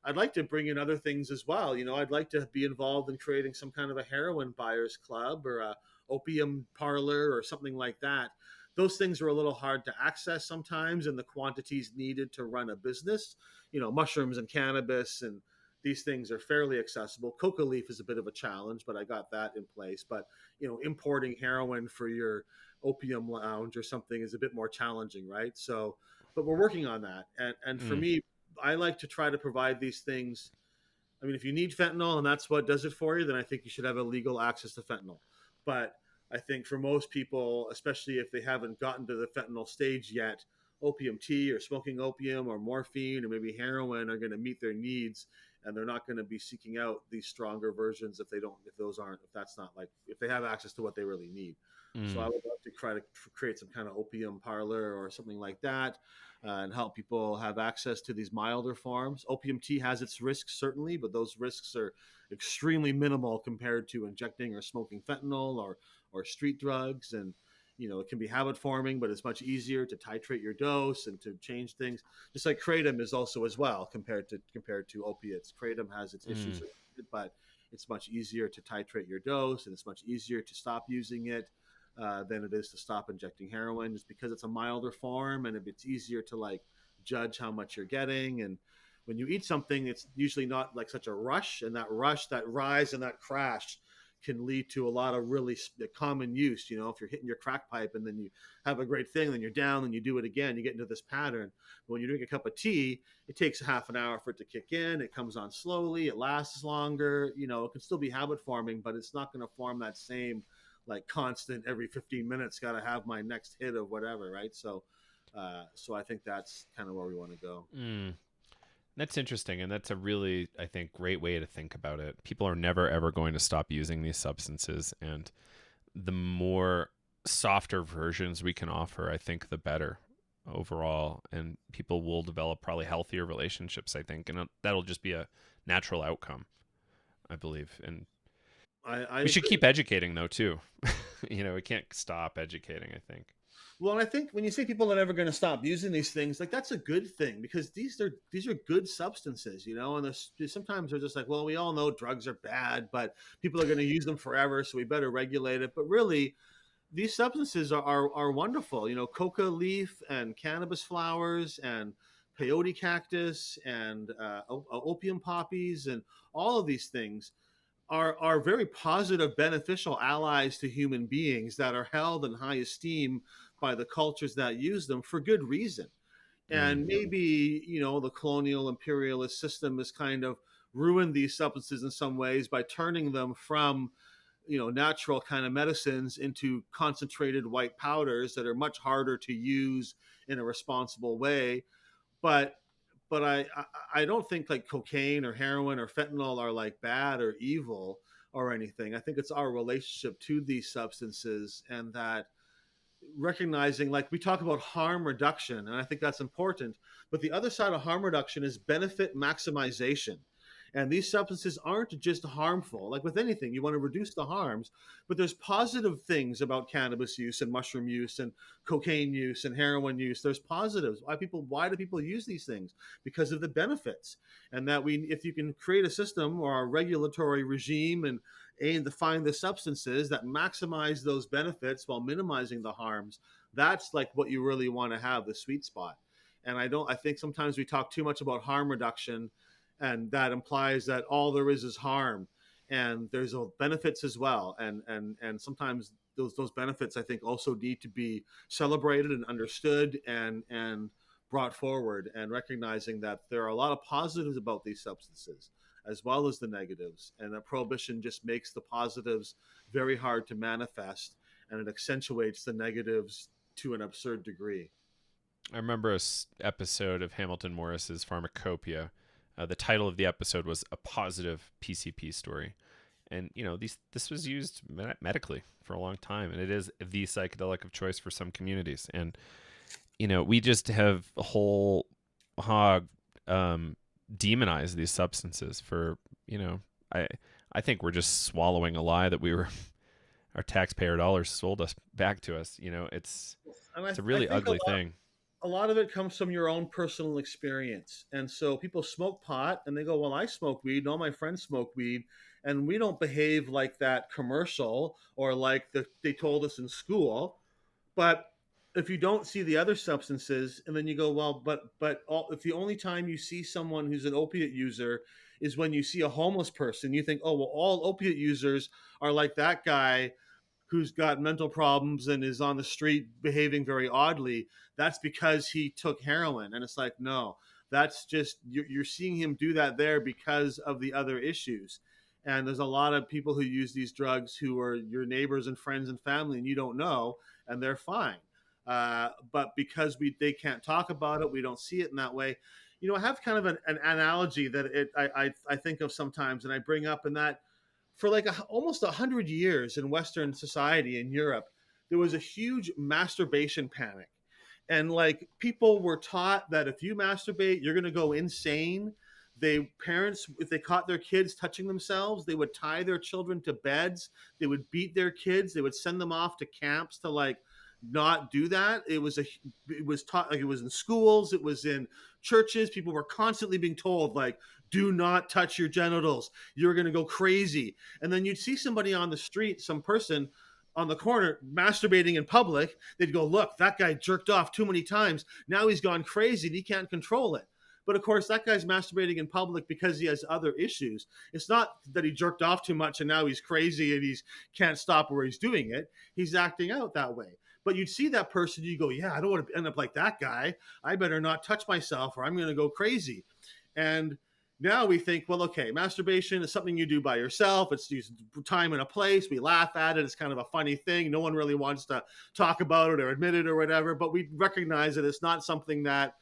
I'd like to bring in other things as well. I'd like to be involved in creating some kind of a heroin buyers club or a opium parlor or something like that. Those things are a little hard to access sometimes, and the quantities needed to run a business. Mushrooms and cannabis and these things are fairly accessible. Coca Leaf is a bit of a challenge, but I got that in place. But importing heroin for your opium lounge or something is a bit more challenging, right? So, but we're working on that. And for Mm. me, I like to try to provide these things. I mean, if you need fentanyl and that's what does it for you, then I think you should have a legal access to fentanyl. But I think for most people, especially if they haven't gotten to the fentanyl stage yet, opium tea or smoking opium or morphine or maybe heroin are going to meet their needs, and they're not going to be seeking out these stronger versions if they have access to what they really need. So I Mm. would love to try to create some kind of opium parlor or something like that, and help people have access to these milder forms. Opium tea has its risks, certainly, but those risks are extremely minimal compared to injecting or smoking fentanyl or street drugs. And it can be habit forming, but it's much easier to titrate your dose and to change things. Just like kratom is also as well compared to opiates. Kratom has its issues, Mm. but it's much easier to titrate your dose, and it's much easier to stop using it than it is to stop injecting heroin, just because it's a milder form and it's easier to like judge how much you're getting. And when you eat something, it's usually not like such a rush, and that rise and that crash can lead to a lot of really common use. If you're hitting your crack pipe and then you have a great thing, then you're down, then you do it again, you get into this pattern. But when you drink a cup of tea, it takes half an hour for it to kick in. It comes on slowly, it lasts longer. It can still be habit forming, but it's not going to form that same like constant every 15 minutes got to have my next hit of whatever, right? So I think that's kind of where we want to go. Mm. That's interesting, and that's a really, I think, great way to think about it. People are never ever going to stop using these substances, and the more softer versions we can offer, I think, the better overall. And people will develop probably healthier relationships, I think, and that'll just be a natural outcome, I believe. And I we should agree. keep educating, though, too. We can't stop educating, I think. Well, and I think when you say people are never going to stop using these things, like that's a good thing, because these are good substances, and sometimes they're just like, well, we all know drugs are bad, but people are going to use them forever, so we better regulate it. But really, these substances are wonderful. Coca leaf and cannabis flowers and peyote cactus and opium poppies and all of these things are very positive, beneficial allies to human beings that are held in high esteem by the cultures that use them for good reason. Mm. And maybe, the colonial imperialist system has kind of ruined these substances in some ways by turning them from, natural kind of medicines into concentrated white powders that are much harder to use in a responsible way. But but I don't think like cocaine or heroin or fentanyl are like bad or evil or anything. I think it's our relationship to these substances, and that recognizing, like, we talk about harm reduction, and I think that's important, but the other side of harm reduction is benefit maximization. And these substances aren't just harmful. Like with anything, you want to reduce the harms, but there's positive things about cannabis use and mushroom use and cocaine use and heroin use. There's positives. Why do people use these things? Because of the benefits. And that if you can create a system or a regulatory regime and aim to find the substances that maximize those benefits while minimizing the harms, that's like what you really want to have, the sweet spot. And I think sometimes we talk too much about harm reduction, and that implies that all there is harm, and there's benefits as well. And sometimes those benefits, I think, also need to be celebrated and understood and brought forward, and recognizing that there are a lot of positives about these substances as well as the negatives, and that prohibition just makes the positives very hard to manifest, and it accentuates the negatives to an absurd degree. I remember episode of Hamilton Morris's Pharmacopoeia. The title of the episode was "A Positive PCP Story," and this was used medically for a long time, and it is the psychedelic of choice for some communities. And we just have a whole hog demonize these substances for I think we're just swallowing a lie that our taxpayer dollars sold us back to us. It's a really ugly thing. A lot of it comes from your own personal experience. And so people smoke pot and they go, well, I smoke weed and all my friends smoke weed, and we don't behave like that commercial or like they told us in school. But if you don't see the other substances, and then you go, well, if the only time you see someone who's an opiate user is when you see a homeless person, you think, oh, well, all opiate users are like that guy who's got mental problems and is on the street behaving very oddly. That's because he took heroin. And it's like, no, that's just, you're seeing him do that there because of the other issues. And there's a lot of people who use these drugs who are your neighbors and friends and family, and you don't know, and they're fine. But because they can't talk about it, we don't see it in that way. I have kind of an analogy that I think of sometimes, and I bring up, in that for like almost 100 years in Western society in Europe, there was a huge masturbation panic. And like, people were taught that if you masturbate, you're going to go insane. Parents, if they caught their kids touching themselves, they would tie their children to beds. They would beat their kids. They would send them off to camps to like not do that. It was taught, like, it was in schools, it was in churches. People were constantly being told, like, do not touch your genitals, you're going to go crazy. And then you'd see somebody on the street, some person on the corner masturbating in public. They'd go, look, that guy jerked off too many times, now he's gone crazy and he can't control it. But of course, that guy's masturbating in public because he has other issues. It's not that he jerked off too much and now he's crazy and he can't stop where he's doing it. He's acting out that way. But you'd see that person, you go, yeah, I don't want to end up like that guy. I better not touch myself or I'm going to go crazy. And now we think, well, okay, masturbation is something you do by yourself. It's time and a place. We laugh at it. It's kind of a funny thing. No one really wants to talk about it or admit it or whatever. But we recognize that it's not something that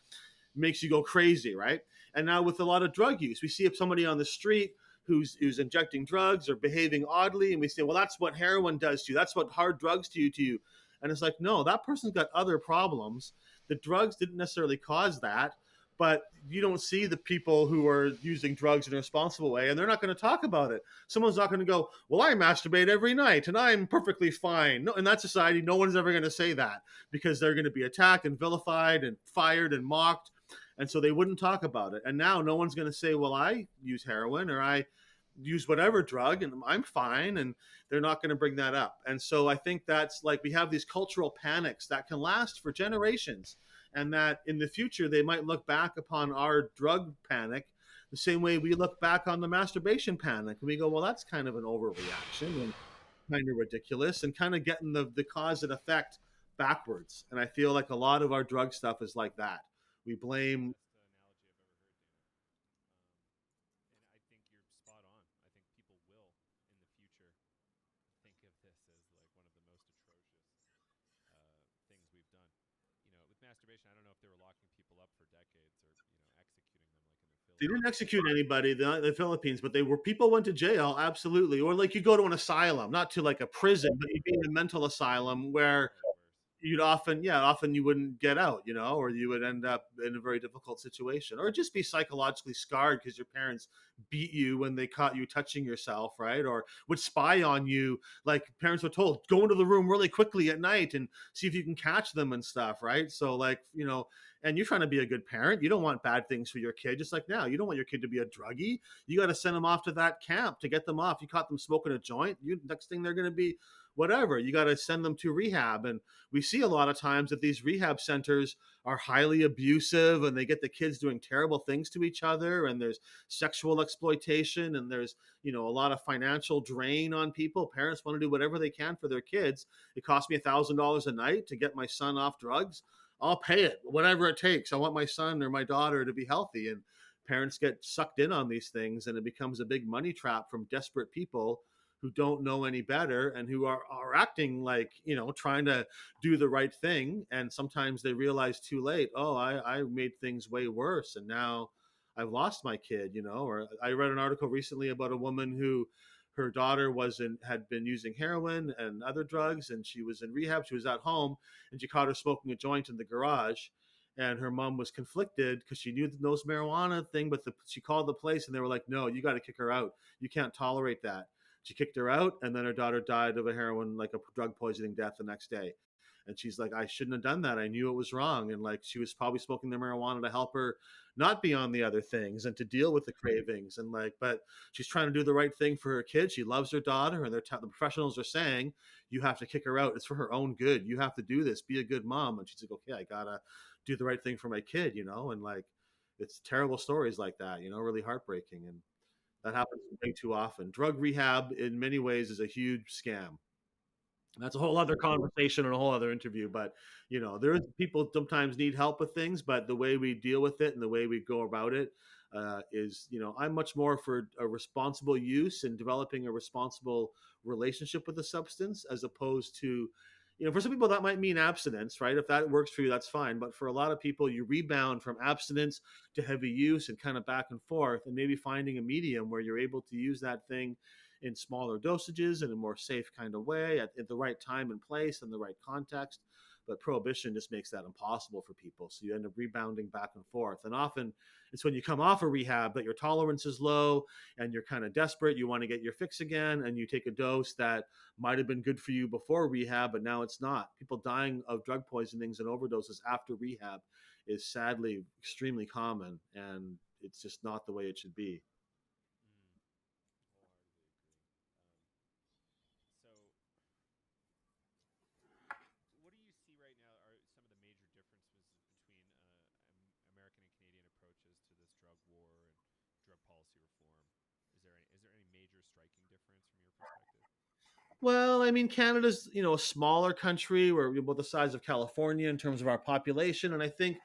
makes you go crazy, right? And now with a lot of drug use, we see if somebody on the street who's injecting drugs or behaving oddly, and we say, well, that's what heroin does to you. That's what hard drugs do to you. And it's like, no, that person's got other problems. The drugs didn't necessarily cause that, but you don't see the people who are using drugs in a responsible way, and they're not going to talk about it. Someone's not going to go, well, I masturbate every night and I'm perfectly fine. No, in that society, no one's ever going to say that, because they're going to be attacked and vilified and fired and mocked. And so they wouldn't talk about it. And now no one's going to say, well, I use heroin or I use whatever drug and I'm fine. And they're not going to bring that up. And so I think that's like, we have these cultural panics that can last for generations, and that in the future they might look back upon our drug panic The same way we look back on the masturbation panic and we go, well, that's kind of an overreaction and kind of ridiculous, and kind of getting the cause and effect backwards. And I feel like a lot of our drug stuff is like that. We blame. Best analogy I've ever heard, Dana. And I think you're spot on. I think people will, in the future, think of this as like one of the most atrocious things we've done. With masturbation, I don't know if they were locking people up for decades or executing them like in the They didn't Philippines. execute anybody, the Philippines, but they were people went to jail, absolutely. Or like you go to an asylum, not to like a prison, but you'd be in a mental asylum where Probably worse. you'd often, yeah, often you wouldn't get out, or you would end up in a very difficult situation, or just be psychologically scarred because your parents beat you when they caught you touching yourself, right? Or would spy on you. Like parents were told, go into the room really quickly at night and see if you can catch them and stuff, right? So like, and you're trying to be a good parent. You don't want bad things for your kid. Just like now, you don't want your kid to be a druggie. You got to send them off to that camp to get them off. You caught them smoking a joint. Next thing they're going to be whatever. You got to send them to rehab. And we see a lot of times that these rehab centers are highly abusive and they get the kids doing terrible things to each other, and there's sexual exploitation, and there's a lot of financial drain on people. Parents want to do whatever they can for their kids. It cost me $1,000 a night to get my son off drugs. I'll pay it, whatever it takes. I want my son or my daughter to be healthy. And parents get sucked in on these things, and it becomes a big money trap from desperate people who don't know any better and who are acting like, trying to do the right thing. And sometimes they realize too late, oh, I made things way worse. And now I've lost my kid, or I read an article recently about a woman who her daughter had been using heroin and other drugs, and she was in rehab. She was at home, and she caught her smoking a joint in the garage. And her mom was conflicted because she knew the nose marijuana thing, but she called the place and they were like, no, you got to kick her out. You can't tolerate that. She kicked her out, and then her daughter died of a heroin, like a drug poisoning death the next day. And she's like, I shouldn't have done that. I knew it was wrong. And like, she was probably smoking the marijuana to help her not be on the other things and to deal with the cravings. And like, but she's trying to do the right thing for her kid. She loves her daughter, and the professionals are saying, you have to kick her out. It's for her own good. You have to do this. Be a good mom. And she's like, okay, I gotta do the right thing for my kid, and like, it's terrible stories like that, really heartbreaking. And that happens way too often. Drug rehab, in many ways, is a huge scam. And that's a whole other conversation and a whole other interview. But there is people sometimes need help with things, but the way we deal with it and the way we go about it is, I'm much more for a responsible use and developing a responsible relationship with the substance, as opposed to, for some people that might mean abstinence, right? If that works for you, that's fine. But for a lot of people, you rebound from abstinence to heavy use and kind of back and forth, and maybe finding a medium where you're able to use that thing in smaller dosages in a more safe kind of way at the right time and place and the right context. But prohibition just makes that impossible for people. So you end up rebounding back and forth. And often it's when you come off a rehab that your tolerance is low and you're kind of desperate. You want to get your fix again, and you take a dose that might have been good for you before rehab, but now it's not. People dying of drug poisonings and overdoses after rehab is sadly extremely common, and it's just not the way it should be. Wholeheartedly agree. So, what do you see right now are some of the major differences between American and Canadian approaches to this drug war and drug policy reform? Is there any major striking difference from your perspective? Well, I mean, Canada's a smaller country. We're about the size of California in terms of our population, and I think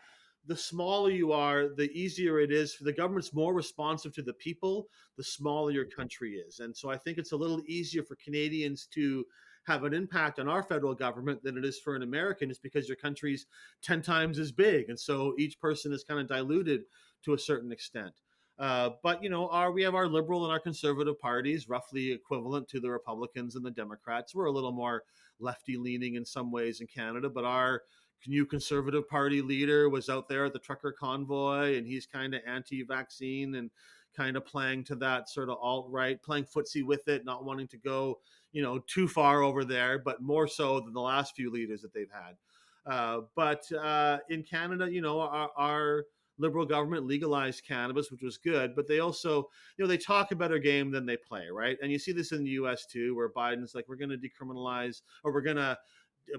the smaller you are, the easier it is for the government's more responsive to the people. The smaller your country is, and so I think it's a little easier for Canadians to have an impact on our federal government than it is for an American, is because your country's 10 times as big, and so each person is kind of diluted to a certain extent. But we have our liberal and our conservative parties, roughly equivalent to the Republicans and the Democrats. We're a little more lefty leaning in some ways in Canada, but our new Conservative Party leader was out there at the trucker convoy, and he's kind of anti-vaccine and kind of playing to that sort of alt-right, playing footsie with it, not wanting to go, too far over there, but more so than the last few leaders that they've had. But in Canada, our liberal government legalized cannabis, which was good, but they also, they talk a better game than they play, right? And you see this in the US too, where Biden's like, we're going to decriminalize, or we're going to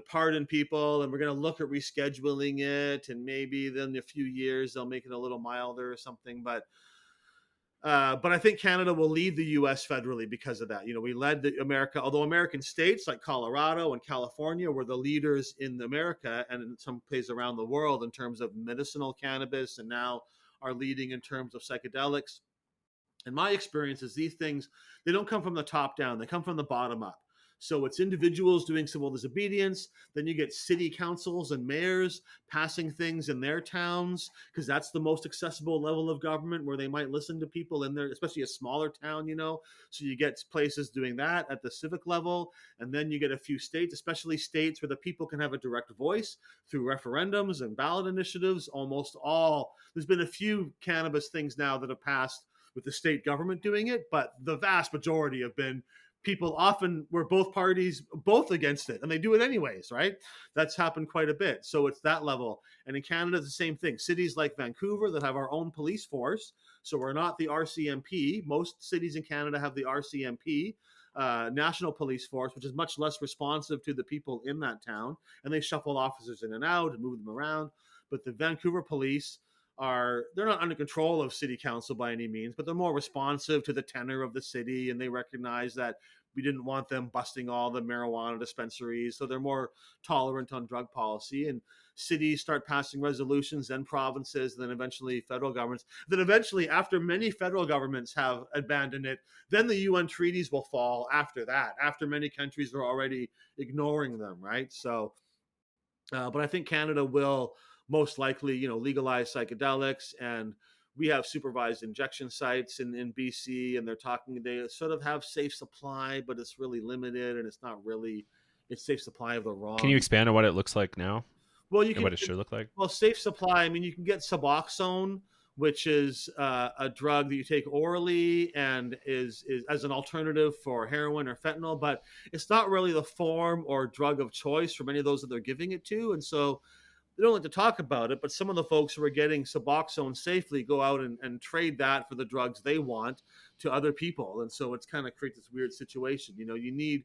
pardon people, and we're going to look at rescheduling it, and maybe then in a few years they'll make it a little milder or something. But But I think Canada will lead the U.S. federally because of that. We led America, although American states like Colorado and California were the leaders in America and in some places around the world in terms of medicinal cannabis, and now are leading in terms of psychedelics. And my experience is these things, they don't come from the top down, they come from the bottom up. So it's individuals doing civil disobedience. Then you get city councils and mayors passing things in their towns because that's the most accessible level of government where they might listen to people in there, especially a smaller town. So you get places doing that at the civic level. And then you get a few states, especially states where the people can have a direct voice through referendums and ballot initiatives. There's been a few cannabis things now that have passed with the state government doing it, but the vast majority have been people often where both parties both against it and they do it anyways, right? That's happened quite a bit. So it's that level. And in Canada, the same thing. Cities like Vancouver that have our own police force. So we're not the RCMP. Most cities in Canada have the RCMP, National Police Force, which is much less responsive to the people in that town. And they shuffle officers in and out and move them around. But the Vancouver police they're not under control of city council by any means, but they're more responsive to the tenor of the city, and they recognize that we didn't want them busting all the marijuana dispensaries, so they're more tolerant on drug policy. And cities start passing resolutions, then provinces, then eventually federal governments. Then eventually, after many federal governments have abandoned it, then the UN treaties will fall after that, after many countries are already ignoring them, right? So but I think Canada will most likely, legalize psychedelics, and we have supervised injection sites in BC, and they sort of have safe supply, but it's really limited, and it's safe supply of the Can you wrong. expand on what it looks like now Well, you and can what it should look like? well safe supply. I mean, you can get Suboxone, which is a drug that you take orally and is as an alternative for heroin or fentanyl, but it's not really the form or drug of choice for many of those that they're giving it to, and so they don't like to talk about it. But some of the folks who are getting Suboxone safely go out and trade that for the drugs they want to other people, and so it's kind of creates this weird situation. You need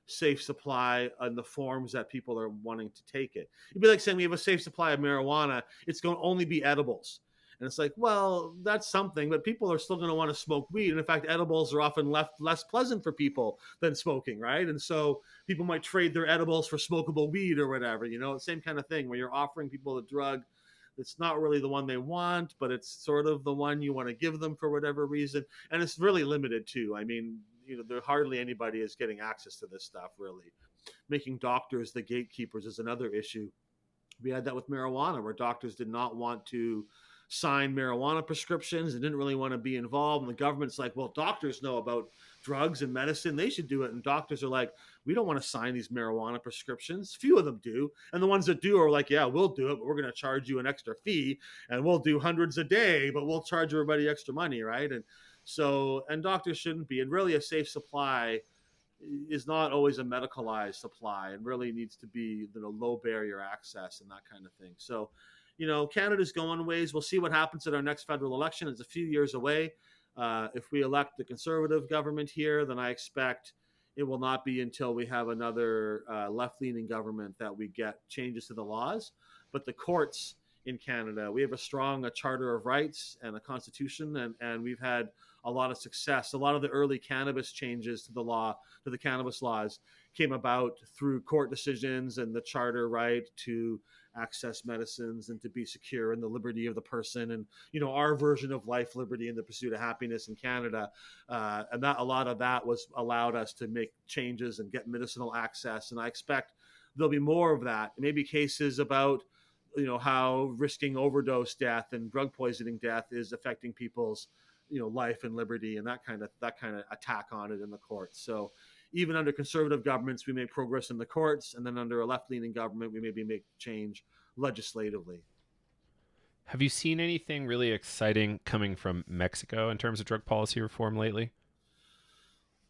safe supply in the forms that people are wanting to take it. It'd be like saying we have a safe supply of marijuana, it's going to only be edibles. And it's like, well, that's something, but people are still going to want to smoke weed. And in fact, edibles are often less pleasant for people than smoking, right? And so people might trade their edibles for smokable weed or whatever, same kind of thing where you're offering people a drug that's not really the one they want, but it's sort of the one you want to give them for whatever reason. And it's really limited too. I mean, there hardly anybody is getting access to this stuff, really. Making doctors the gatekeepers is another issue. We had that with marijuana, where doctors did not want to sign marijuana prescriptions and didn't really want to be involved. And the government's like, well, doctors know about drugs and medicine, they should do it. And doctors are like, we don't want to sign these marijuana prescriptions. Few of them do. And the ones that do are like, yeah, we'll do it, but we're going to charge you an extra fee, and we'll do hundreds a day, but we'll charge everybody extra money, right? And doctors shouldn't be. And really, a safe supply is not always a medicalized supply, and really needs to be low barrier access and that kind of thing. So Canada's going ways. We'll see what happens at our next federal election. It's a few years away. If we elect the Conservative government here, then I expect it will not be until we have another left-leaning government that we get changes to the laws. But the courts in Canada, we have a strong Charter of Rights and a constitution, and we've had a lot of success. A lot of the early cannabis changes to the cannabis laws, came about through court decisions and the charter right to access medicines and to be secure in the liberty of the person, and our version of life, liberty, and the pursuit of happiness in Canada. And that a lot of that was allowed us to make changes and get medicinal access. And I expect there'll be more of that. Maybe cases about how risking overdose death and drug poisoning death is affecting people's life and liberty, and that kind of attack on it in the courts. So even under conservative governments, we make progress in the courts, and then under a left-leaning government, we maybe make change legislatively. Have you seen anything really exciting coming from Mexico in terms of drug policy reform lately?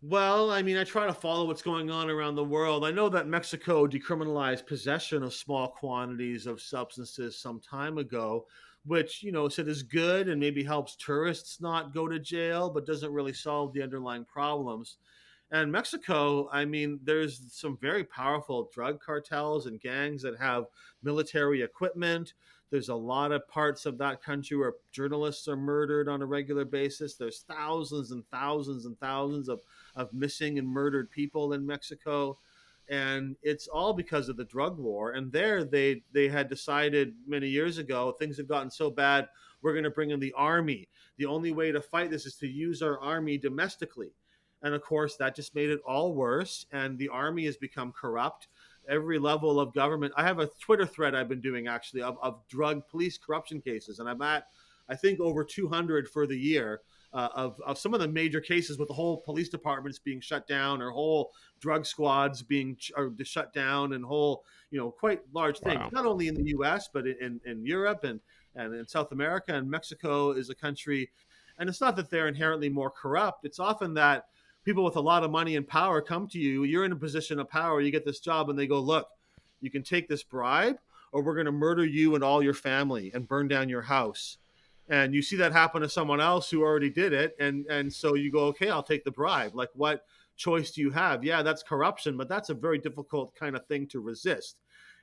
Well, I mean, I try to follow what's going on around the world. I know that Mexico decriminalized possession of small quantities of substances some time ago, which, said is good and maybe helps tourists not go to jail, but doesn't really solve the underlying problems. And Mexico, I mean, there's some very powerful drug cartels and gangs that have military equipment. There's a lot of parts of that country where journalists are murdered on a regular basis. There's thousands and thousands and thousands of missing and murdered people in Mexico. And it's all because of the drug war. And there they had decided many years ago, things had gotten so bad, we're going to bring in the army. The only way to fight this is to use our army domestically. And of course, that just made it all worse. And the army has become corrupt. Every level of government. I have a Twitter thread I've been doing actually of drug police corruption cases, and I'm at, I think, over 200 for the year. Of some of the major cases with the whole police departments being shut down, or whole drug squads being shut down, and whole, quite large things, Wow. not only in the U.S. but in Europe and in South America. And Mexico is a country, and it's not that they're inherently more corrupt. It's often that people with a lot of money and power come to you. You're in a position of power. You get this job, and they go, "Look, you can take this bribe, or we're going to murder you and all your family and burn down your house." And you see that happen to someone else who already did it, and so you go, "Okay, I'll take the bribe." Like, what choice do you have? Yeah, that's corruption, but that's a very difficult kind of thing to resist.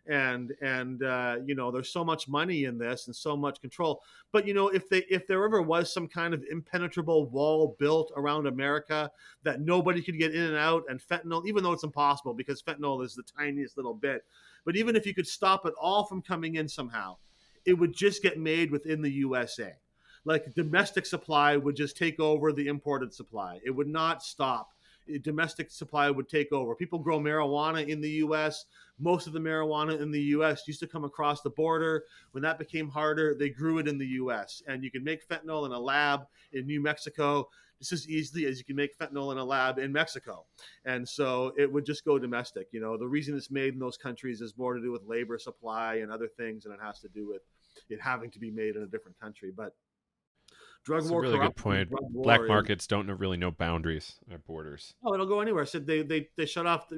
And there's so much money in this and so much control. But if there ever was some kind of impenetrable wall built around America that nobody could get in and out, and fentanyl, even though it's impossible because fentanyl is the tiniest little bit, but even if you could stop it all from coming in somehow, it would just get made within the USA. Like, domestic supply would just take over the imported supply. It would not stop. Domestic supply would take over. People grow marijuana in the US. Most of the marijuana in the US used to come across the border. When that became harder, they grew it in the US. And you can make fentanyl in a lab in New Mexico just as easily as you can make fentanyl in a lab in Mexico. And so it would just go domestic. The reason it's made in those countries is more to do with labor supply and other things, and it has to do with it having to be made in a different country. But drug It's a war really good corruption, point. drug Black war is, markets don't really know boundaries or borders. oh, it'll go anywhere. So they shut off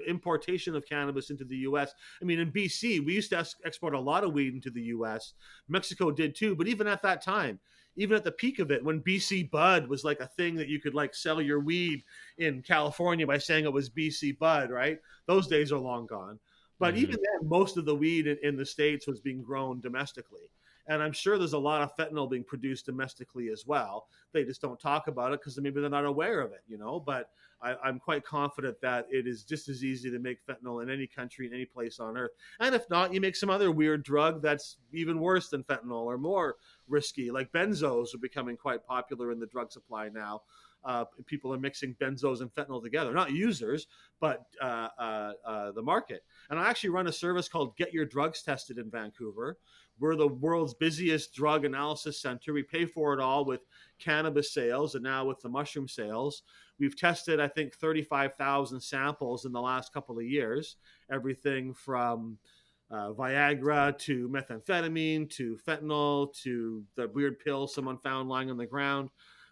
importation of cannabis into the U.S. I mean, in BC, we used to export a lot of weed into the U.S. Mexico did too. But even at that time, even at the peak of it, when BC Bud was like a thing that you could like sell your weed in California by saying it was BC Bud, right? Those days are long gone. But Mm-hmm. even then, most of the weed in the States was being grown domestically. And I'm sure there's a lot of fentanyl being produced domestically as well. They just don't talk about it because maybe they're not aware of it. But I'm quite confident that it is just as easy to make fentanyl in any country, in any place on earth. And if not, you make some other weird drug that's even worse than fentanyl or more risky. Like benzos are becoming quite popular in the drug supply now. People are mixing benzos and fentanyl together, not users, but the market. And I actually run a service called Get Your Drugs Tested in Vancouver. We're the world's busiest drug analysis center. We pay for it all with cannabis sales and now with the mushroom sales. We've tested, I think, 35,000 samples in the last couple of years, everything from Viagra to methamphetamine to fentanyl to the weird pill someone found lying on the ground.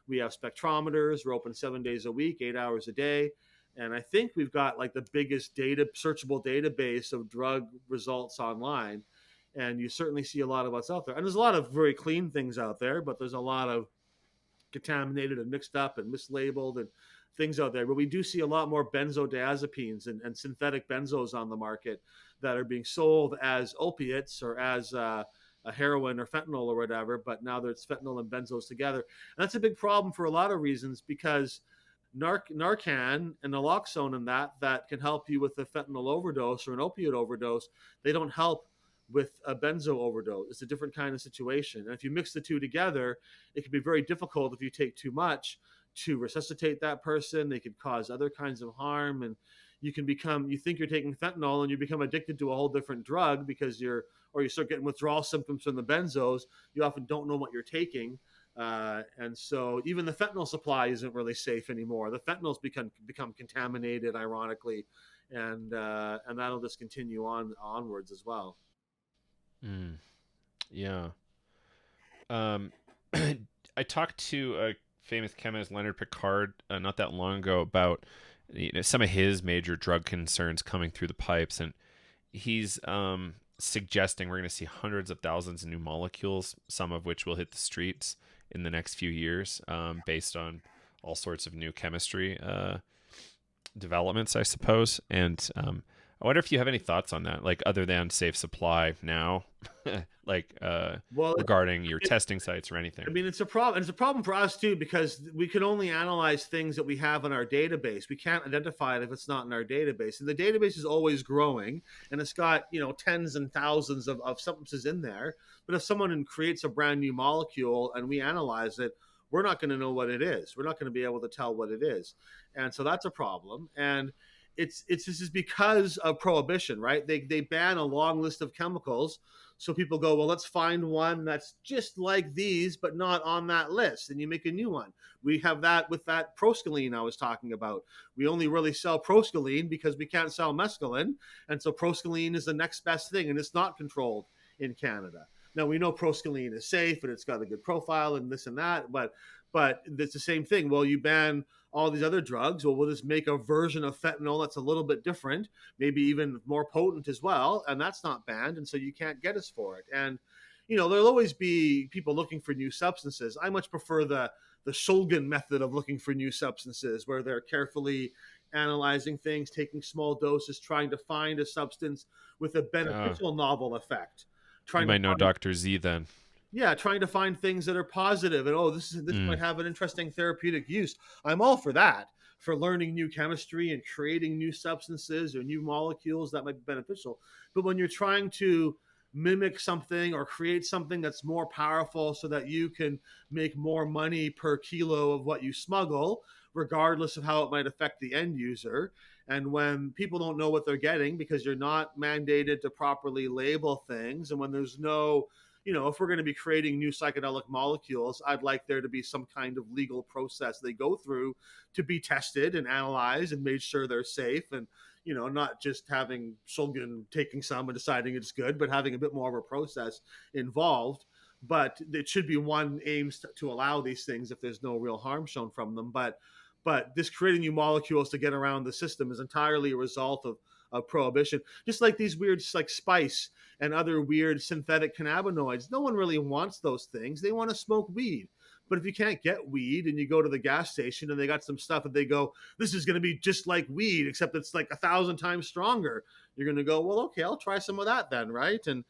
We have spectrometers. We're open 7 days a week, 8 hours a day. And I think we've got like the biggest searchable database of drug results online. And you certainly see a lot of what's out there. And there's a lot of very clean things out there, but there's a lot of contaminated and mixed up and mislabeled and things out there. But we do see a lot more benzodiazepines and synthetic benzos on the market that are being sold as opiates or as a heroin or fentanyl or whatever. But now there's fentanyl and benzos together. And that's a big problem for a lot of reasons, because Narcan and naloxone and that can help you with a fentanyl overdose or an opiate overdose. They don't help with a benzo overdose. It's a different kind of situation. And if you mix the two together, it can be very difficult if you take too much to resuscitate that person. They could cause other kinds of harm, and you think you're taking fentanyl and you become addicted to a whole different drug because you start getting withdrawal symptoms from the benzos. You often don't know what you're taking. And so even the fentanyl supply isn't really safe anymore. The fentanyl's become contaminated, ironically, and that'll just continue onwards as well. Mm. Yeah. Um, I talked to a famous chemist, Leonard Picard, not that long ago about some of his major drug concerns coming through the pipes, and he's suggesting we're going to see hundreds of thousands of new molecules, some of which will hit the streets in the next few years, based on all sorts of new chemistry developments, I suppose. And I wonder if you have any thoughts on that, like other than safe supply now, like Well, regarding your testing sites or anything. I mean, it's a problem. It's a problem for us too, because we can only analyze things that we have in our database. We can't identify it if it's not in our database. And the database is always growing, and it's got, you know, tens and thousands of substances in there. But if someone creates a brand new molecule and we analyze it, we're not going to know what it is. We're not going to be able to tell what it is. And so that's a problem. And this is because of prohibition, right? They ban a long list of chemicals. So people go, well, let's find one that's just like these, but not on that list. And you make a new one. We have that with that proscaline I was talking about. We only really sell proscaline because we can't sell mescaline. And so proscaline is the next best thing, and it's not controlled in Canada. Now, we know proscaline is safe and it's got a good profile and this and that, but it's the same thing. Well, you ban all these other drugs. Well, we'll just make a version of fentanyl that's a little bit different, maybe even more potent as well, and that's not banned, and so you can't get us for it. And, you know, there'll always be people looking for new substances. I much prefer the Shulgin method of looking for new substances, where they're carefully analyzing things, taking small doses, trying to find a substance with a beneficial novel effect. You might know Dr. Z then. Yeah, trying to find things that are positive, and this might have an interesting therapeutic use. I'm all for that, for learning new chemistry and creating new substances or new molecules that might be beneficial. But when you're trying to mimic something or create something that's more powerful so that you can make more money per kilo of what you smuggle, regardless of how it might affect the end user, and when people don't know what they're getting because you're not mandated to properly label things, and when there's no, you know, if we're going to be creating new psychedelic molecules, I'd like there to be some kind of legal process they go through to be tested and analyzed and made sure they're safe. And, you know, not just having Shulgin taking some and deciding it's good, but having a bit more of a process involved. But it should be one aims to allow these things if there's no real harm shown from them. But this creating new molecules to get around the system is entirely a result of prohibition. Just like these weird, like spice and other weird synthetic cannabinoids. No one really wants those things. They want to smoke weed. But if you can't get weed and you go to the gas station and they got some stuff and they go, this is going to be just like weed, except it's like 1,000 times stronger, you're going to go, well, okay, I'll try some of that then, right? And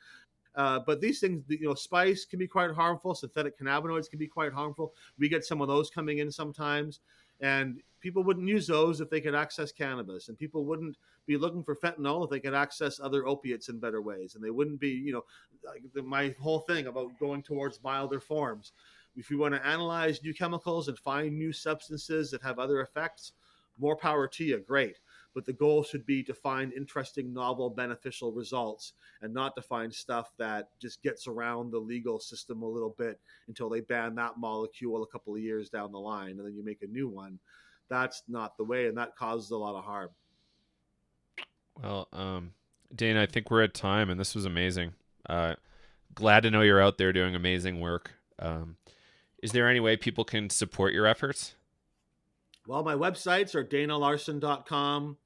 but these things, you know, spice can be quite harmful. Synthetic cannabinoids can be quite harmful. We get some of those coming in sometimes. And people wouldn't use those if they could access cannabis, and people wouldn't be looking for fentanyl if they could access other opiates in better ways. And they wouldn't be, you know, like my whole thing about going towards milder forms. If you want to analyze new chemicals and find new substances that have other effects, more power to you, great. But the goal should be to find interesting, novel, beneficial results, and not to find stuff that just gets around the legal system a little bit until they ban that molecule a couple of years down the line, and then you make a new one. That's not the way, and that causes a lot of harm. Well, Dana, I think we're at time, and this was amazing. Glad to know you're out there doing amazing work. Is there any way people can support your efforts? Well, my websites are danalarsen.com,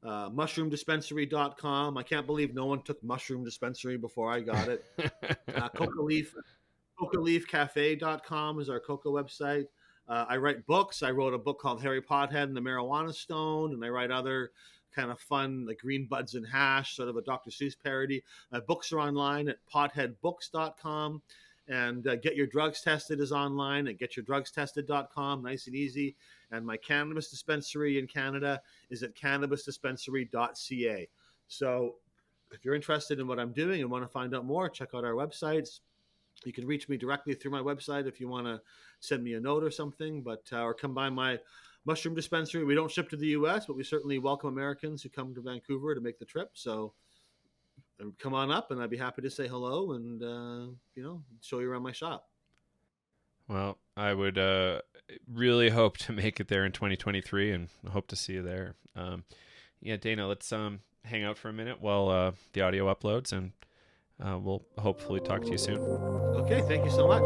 mushroomdispensary.com. I can't believe no one took Mushroom Dispensary before I got it. Coca Leaf Cafe.com is our Coca website. I write books. I wrote a book called Harry Pothead and the Marijuana Stone, and I write other kind of fun, like Green Buds and Hash, sort of a Dr. Seuss parody. My books are online at potheadbooks.com. And Get Your Drugs Tested is online at getyourdrugstested.com, nice and easy. And my cannabis dispensary in Canada is at cannabisdispensary.ca. So if you're interested in what I'm doing and want to find out more, check out our websites. You can reach me directly through my website if you want to send me a note or something, or come by my mushroom dispensary. We don't ship to the U.S., but we certainly welcome Americans who come to Vancouver to make the trip. So come on up, and I'd be happy to say hello and, you know, show you around my shop. Well, I would really hope to make it there in 2023 and hope to see you there. Yeah, Dana, let's hang out for a minute while the audio uploads, and we'll hopefully talk to you soon. Okay, thank you so much.